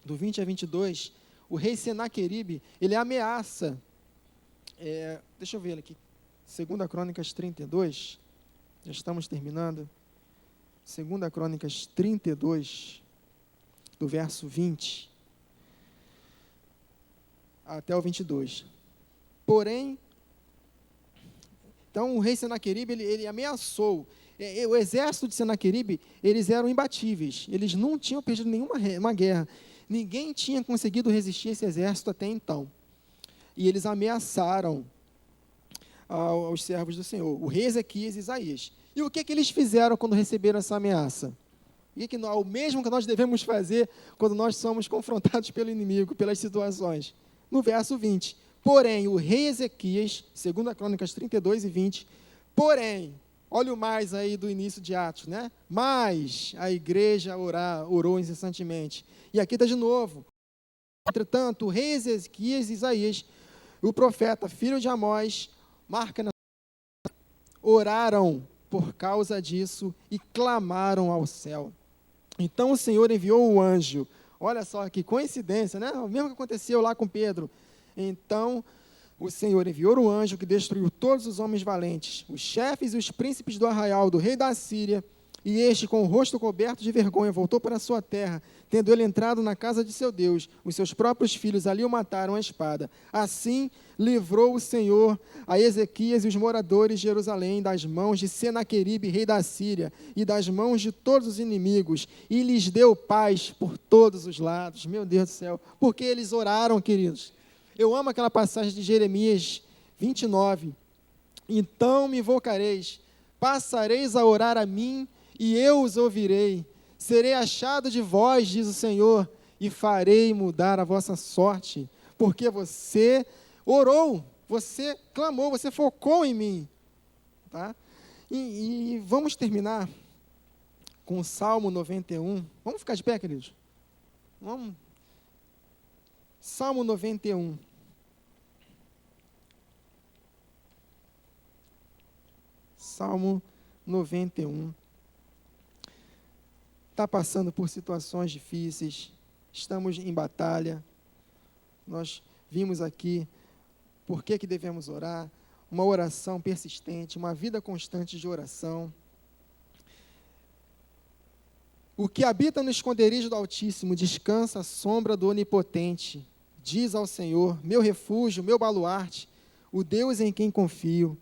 do 20 a 22, o rei Senaqueribe, ele ameaça, deixa eu ver aqui, segundo a Crônicas 32, já estamos terminando, segundo a Crônicas 32, do verso 20 até o 22. Porém, então o rei Senaqueribe, ele ameaçou. O exército de Senaqueribe, eles eram imbatíveis. Eles não tinham perdido nenhuma guerra. Ninguém tinha conseguido resistir a esse exército até então. E eles ameaçaram aos servos do Senhor, o rei Ezequias e Isaías. E o que eles fizeram quando receberam essa ameaça? O mesmo que nós devemos fazer quando nós somos confrontados pelo inimigo, pelas situações. No verso 20. Porém, o rei Ezequias, segundo a Crônicas 32 e 20, porém, olha o mais aí do início de Atos, né? Mas a igreja orou incessantemente. E aqui está de novo. Entretanto, o rei Ezequias e Isaías, o profeta, filho de Amós, oraram por causa disso e clamaram ao céu. Então o Senhor enviou o anjo. Olha só que coincidência, né? O mesmo que aconteceu lá com Pedro. Então o Senhor enviou o anjo que destruiu todos os homens valentes, os chefes e os príncipes do arraial do rei da Síria, e este, com o rosto coberto de vergonha, voltou para a sua terra, tendo ele entrado na casa de seu Deus. Os seus próprios filhos ali o mataram à espada. Assim livrou o Senhor a Ezequias e os moradores de Jerusalém das mãos de Senaqueribe, rei da Síria, e das mãos de todos os inimigos, e lhes deu paz por todos os lados. Meu Deus do céu, porque eles oraram, queridos. Eu amo aquela passagem de Jeremias 29. Então me invocareis, passareis a orar a mim, e eu os ouvirei. Serei achado de vós, diz o Senhor, e farei mudar a vossa sorte, porque você orou, você clamou, você focou em mim. Tá? E vamos terminar com o Salmo 91. Vamos ficar de pé, queridos? Vamos. Salmo 91. Salmo 91. Está passando por situações difíceis, estamos em batalha. Nós vimos aqui por que devemos orar, uma oração persistente, uma vida constante de oração. O que habita no esconderijo do Altíssimo descansa à sombra do Onipotente. Diz ao Senhor, meu refúgio, meu baluarte, o Deus em quem confio,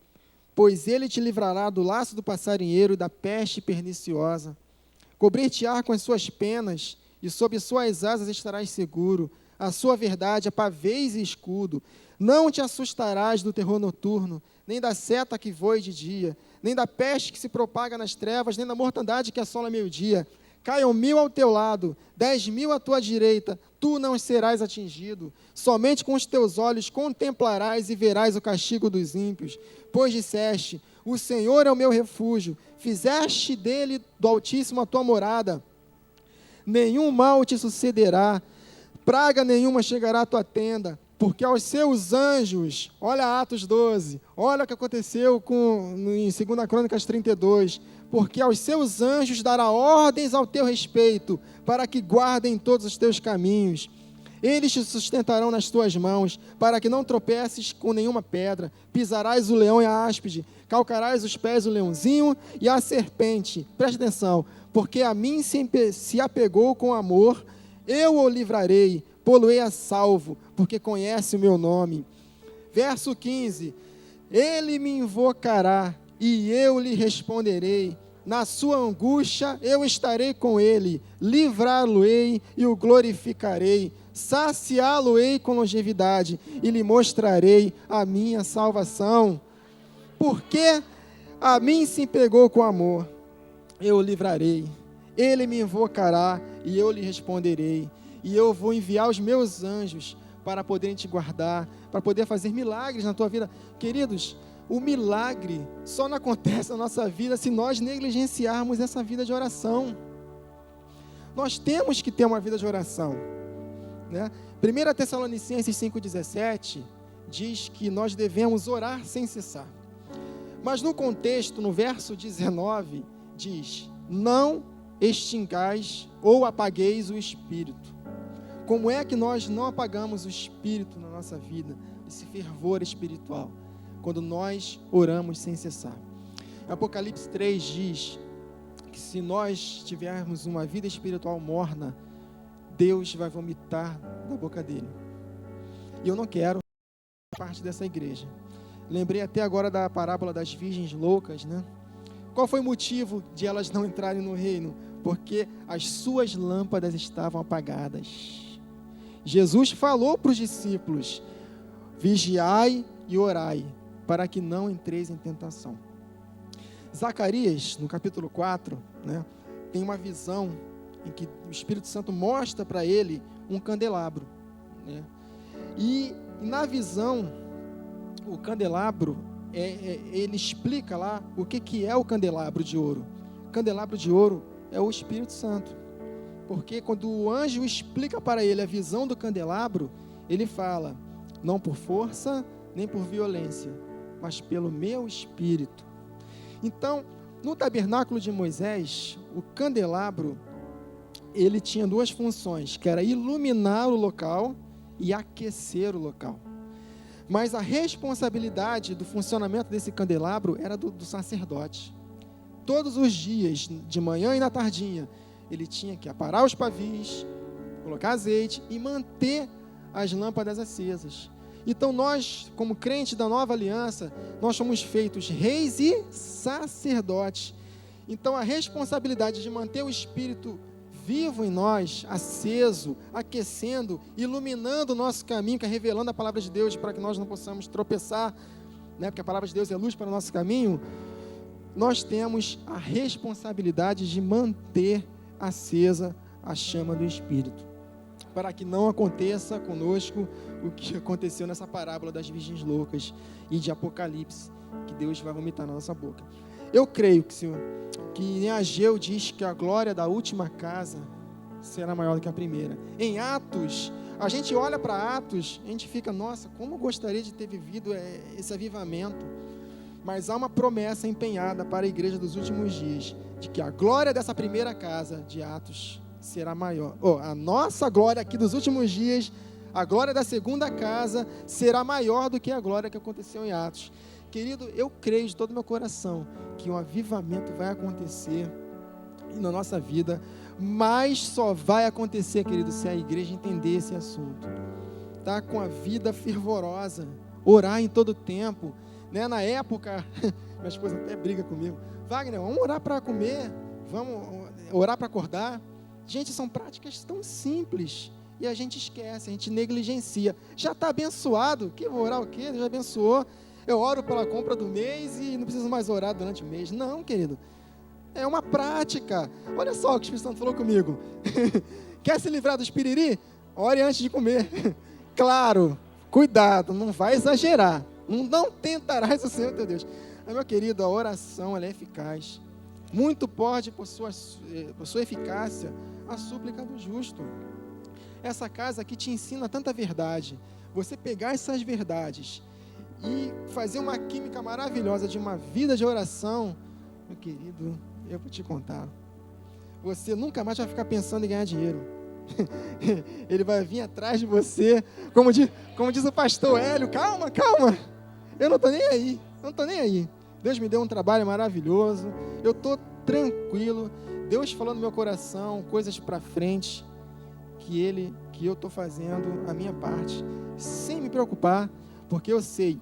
pois Ele te livrará do laço do passarinheiro e da peste perniciosa. Cobrir-te-á com as suas penas, e sob suas asas estarás seguro. A sua verdade é pavês e escudo. Não te assustarás do terror noturno, nem da seta que voe de dia, nem da peste que se propaga nas trevas, nem da mortandade que assola meio-dia. Caiam 1000 ao teu lado, 10.000 à tua direita, tu não serás atingido. Somente com os teus olhos contemplarás e verás o castigo dos ímpios. Pois disseste, O Senhor é o meu refúgio. Fizeste dele, do Altíssimo, a tua morada. Nenhum mal te sucederá, praga nenhuma chegará à tua tenda, porque aos seus anjos, olha Atos 12, olha o que aconteceu em 2 Crônicas 32, porque aos seus anjos dará ordens ao teu respeito, para que guardem todos os teus caminhos. Eles te sustentarão nas tuas mãos, para que não tropeces com nenhuma pedra. Pisarás o leão e a áspide, calcarás os pés o leãozinho e a serpente. Preste atenção, porque a mim se apegou com amor, eu o livrarei, pô-lo-ei a salvo, porque conhece o meu nome. Verso 15, ele me invocará e eu lhe responderei. Na sua angústia eu estarei com ele, livrá-lo-ei e o glorificarei. Saciá-lo-ei com longevidade e lhe mostrarei a minha salvação. Porque a mim se pegou com amor, eu o livrarei. Ele me invocará e eu lhe responderei. E eu vou enviar os meus anjos para poderem te guardar, para poder fazer milagres na tua vida. Queridos, o milagre só não acontece na nossa vida se nós negligenciarmos essa vida de oração. Nós temos que ter uma vida de oração, né? 1 Tessalonicenses 5,17 diz que nós devemos orar sem cessar. Mas no contexto, no verso 19, diz: não extingais ou apagueis o Espírito. Como é que nós não apagamos o Espírito na nossa vida, esse fervor espiritual? Quando nós oramos sem cessar. Apocalipse 3 diz que se nós tivermos uma vida espiritual morna, Deus vai vomitar da boca dele. E eu não quero parte dessa igreja. Lembrei até agora da parábola das virgens loucas, né? Qual foi o motivo de elas não entrarem no reino? Porque as suas lâmpadas estavam apagadas. Jesus falou para os discípulos: vigiai e orai, para que não entreis em tentação. Zacarias, no capítulo 4, né, tem uma visão em que o Espírito Santo mostra para ele um candelabro, né? E na visão, o candelabro, ele explica lá o que é o candelabro de ouro. O candelabro de ouro é o Espírito Santo. Porque quando o anjo explica para ele a visão do candelabro, ele fala: não por força, nem por violência, mas pelo meu Espírito. Então, no tabernáculo de Moisés, o candelabro, ele tinha duas funções, que era iluminar o local e aquecer o local. Mas a responsabilidade do funcionamento desse candelabro era do sacerdote. Todos os dias, de manhã e na tardinha, ele tinha que aparar os pavis, colocar azeite e manter as lâmpadas acesas. Então nós, como crentes da nova aliança, nós somos feitos reis e sacerdotes. Então a responsabilidade de manter o Espírito vivo em nós, aceso, aquecendo, iluminando o nosso caminho, que é revelando a palavra de Deus para que nós não possamos tropeçar, né? Porque a palavra de Deus é luz para o nosso caminho. Nós temos a responsabilidade de manter acesa a chama do Espírito, para que não aconteça conosco o que aconteceu nessa parábola das virgens loucas e de Apocalipse, que Deus vai vomitar na nossa boca. Eu creio que em Ageu diz que a glória da última casa será maior do que a primeira. Em Atos, a gente olha para Atos, a gente fica: nossa, como eu gostaria de ter vivido esse avivamento. Mas há uma promessa empenhada para a igreja dos últimos dias, de que a glória dessa primeira casa de Atos será maior. A nossa glória aqui dos últimos dias, a glória da segunda casa, será maior do que a glória que aconteceu em Atos. Querido, eu creio de todo o meu coração que um avivamento vai acontecer na nossa vida, mas só vai acontecer, querido, se a igreja entender esse assunto. Tá com a vida fervorosa, orar em todo tempo, né? Na época, minha esposa até briga comigo: Wagner, vamos orar para comer, vamos orar para acordar. Gente, são práticas tão simples e a gente esquece, a gente negligencia. Já está abençoado, que vou orar o quê? Já abençoou. Eu oro pela compra do mês e não preciso mais orar durante o mês. Não, querido, é uma prática. Olha só o que o Espírito Santo falou comigo. Quer se livrar dos piriri? Ore antes de comer. Claro, cuidado, não vai exagerar. Não tentarás o Senhor teu Deus. Mas, meu querido, a oração ela é eficaz. Muito pode, por sua eficácia, a súplica do justo. Essa casa aqui te ensina tanta verdade. Você pegar essas verdades e fazer uma química maravilhosa de uma vida de oração, meu querido, eu vou te contar. Você nunca mais vai ficar pensando em ganhar dinheiro. Ele vai vir atrás de você, como diz o pastor Hélio, calma, eu não estou nem aí, Deus me deu um trabalho maravilhoso, eu estou tranquilo, Deus falou no meu coração, coisas para frente, que eu estou fazendo a minha parte, sem me preocupar, porque eu sei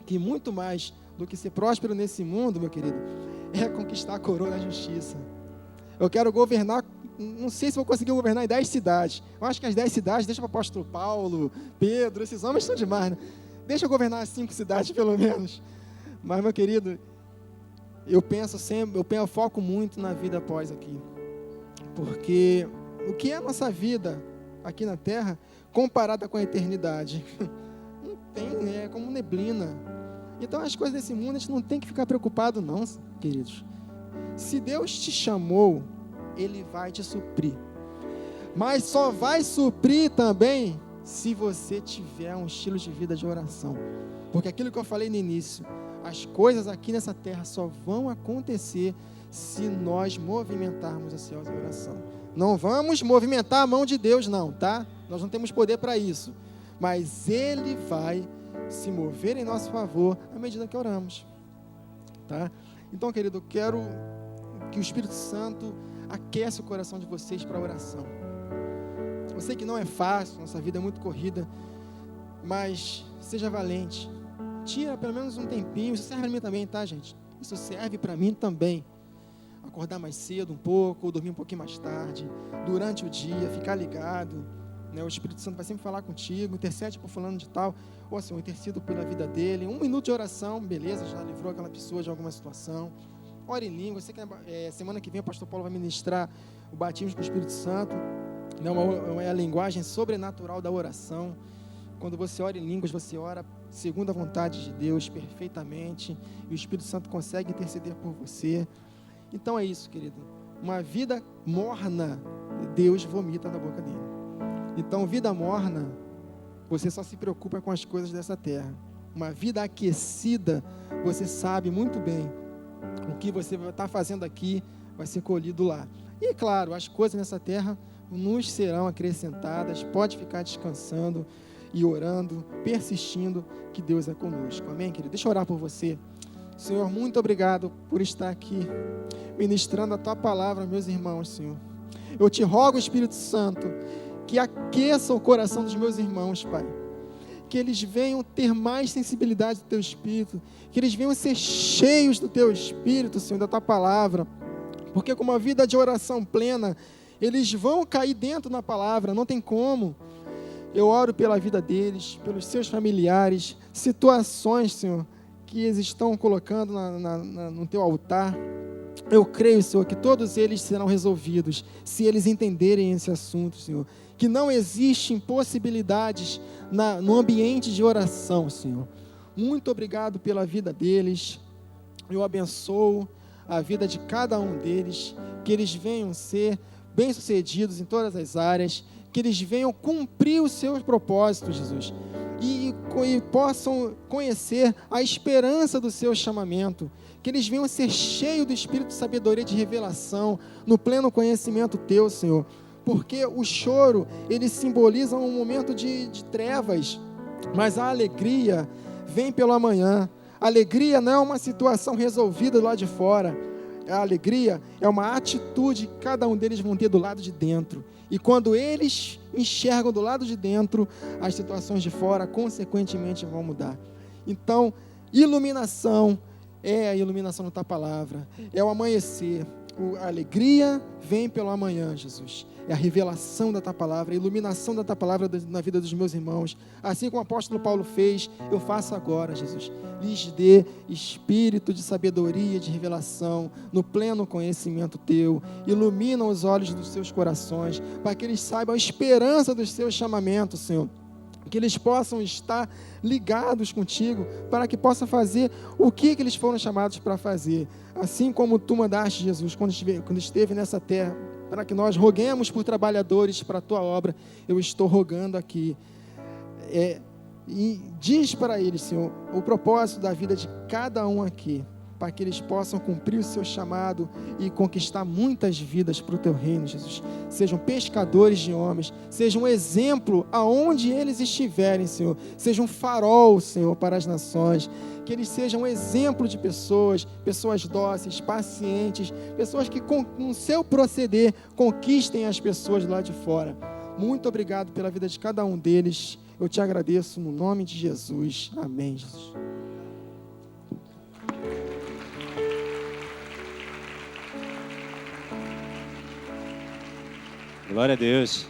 que muito mais do que ser próspero nesse mundo, meu querido, é conquistar a coroa da justiça. Eu quero governar, não sei se vou conseguir governar em 10 cidades. Eu acho que as 10 cidades, deixa para o apóstolo Paulo, Pedro, esses homens estão demais, né? Deixa eu governar as 5 cidades, pelo menos. Mas, meu querido, eu foco muito na vida após aqui. Porque o que é a nossa vida aqui na Terra, comparada com a eternidade? Não tem, é como neblina. Então, as coisas desse mundo, a gente não tem que ficar preocupado, não, queridos. Se Deus te chamou, Ele vai te suprir. Mas só vai suprir também se você tiver um estilo de vida de oração. Porque aquilo que eu falei no início, as coisas aqui nessa terra só vão acontecer se nós movimentarmos a céus em oração. Não vamos movimentar a mão de Deus, não, tá? Nós não temos poder para isso. Mas Ele vai se mover em nosso favor à medida que oramos. Tá? Então, querido, eu quero que o Espírito Santo aquece o coração de vocês para a oração. Eu sei que não é fácil, nossa vida é muito corrida, mas seja valente. Tira pelo menos um tempinho, isso serve para mim também, tá, gente? Isso serve para mim também. Acordar mais cedo um pouco, ou dormir um pouquinho mais tarde, durante o dia, ficar ligado, né? O Espírito Santo vai sempre falar contigo, intercede por fulano de tal, ou assim, eu intercedo pela vida dele, 1 minuto de oração, beleza, já livrou aquela pessoa de alguma situação. Ore em língua, eu sei que semana que vem o pastor Paulo vai ministrar o batismo com o Espírito Santo, né? É a linguagem sobrenatural da oração. Quando você ora em línguas, você ora segundo a vontade de Deus, perfeitamente, e o Espírito Santo consegue interceder por você. Então é isso, querido. Uma vida morna, Deus vomita na boca dele. Então, vida morna, você só se preocupa com as coisas dessa terra. Uma vida aquecida, você sabe muito bem o que você está fazendo aqui vai ser colhido lá. E, claro, as coisas nessa terra nos serão acrescentadas. Pode ficar descansando e orando, persistindo, que Deus é conosco. Amém, querido? Deixa eu orar por você. Senhor, muito obrigado por estar aqui ministrando a Tua palavra, meus irmãos, Senhor. Eu te rogo, Espírito Santo, que aqueça o coração dos meus irmãos, Pai. Que eles venham ter mais sensibilidade do Teu Espírito, que eles venham ser cheios do Teu Espírito, Senhor, da Tua palavra, porque com uma vida de oração plena, eles vão cair dentro da palavra, não tem como. Eu oro pela vida deles, pelos seus familiares, situações, Senhor, que eles estão colocando no Teu altar. Eu creio, Senhor, que todos eles serão resolvidos, se eles entenderem esse assunto, Senhor. Que não existem possibilidades no ambiente de oração, Senhor. Muito obrigado pela vida deles. Eu abençoo a vida de cada um deles, que eles venham ser bem-sucedidos em todas as áreas, que eles venham cumprir os seus propósitos, Jesus, e possam conhecer a esperança do seu chamamento, que eles venham ser cheios do Espírito de sabedoria e de revelação, no pleno conhecimento Teu, Senhor, porque o choro, ele simboliza um momento de trevas, mas a alegria vem pelo amanhã. A alegria não é uma situação resolvida lá de fora, a alegria é uma atitude que cada um deles vão ter do lado de dentro, e quando eles enxergam do lado de dentro, as situações de fora, consequentemente, vão mudar. Então, iluminação é a iluminação da Tua palavra, é o amanhecer. A alegria vem pelo amanhã, Jesus. É a revelação da Tua palavra, a iluminação da Tua palavra na vida dos meus irmãos. Assim como o apóstolo Paulo fez, eu faço agora, Jesus. Lhes dê espírito de sabedoria, de revelação, no pleno conhecimento Teu. Ilumina os olhos dos seus corações, para que eles saibam a esperança dos seus chamamentos, Senhor. que eles possam estar ligados contigo, para que possam fazer o que eles foram chamados para fazer. Assim como tu mandaste, Jesus, quando esteve nessa terra, para que nós roguemos por trabalhadores para a tua obra, eu estou rogando aqui. E diz para eles, Senhor, o propósito da vida de cada um aqui, para que eles possam cumprir o seu chamado e conquistar muitas vidas para o teu reino, Jesus. Sejam pescadores de homens, sejam um exemplo aonde eles estiverem, Senhor. Sejam um farol, Senhor, para as nações. Que eles sejam um exemplo de pessoas dóceis, pacientes, pessoas que com o seu proceder conquistem as pessoas lá de fora. Muito obrigado pela vida de cada um deles. Eu te agradeço no nome de Jesus. Amém, Jesus. Glória a Deus.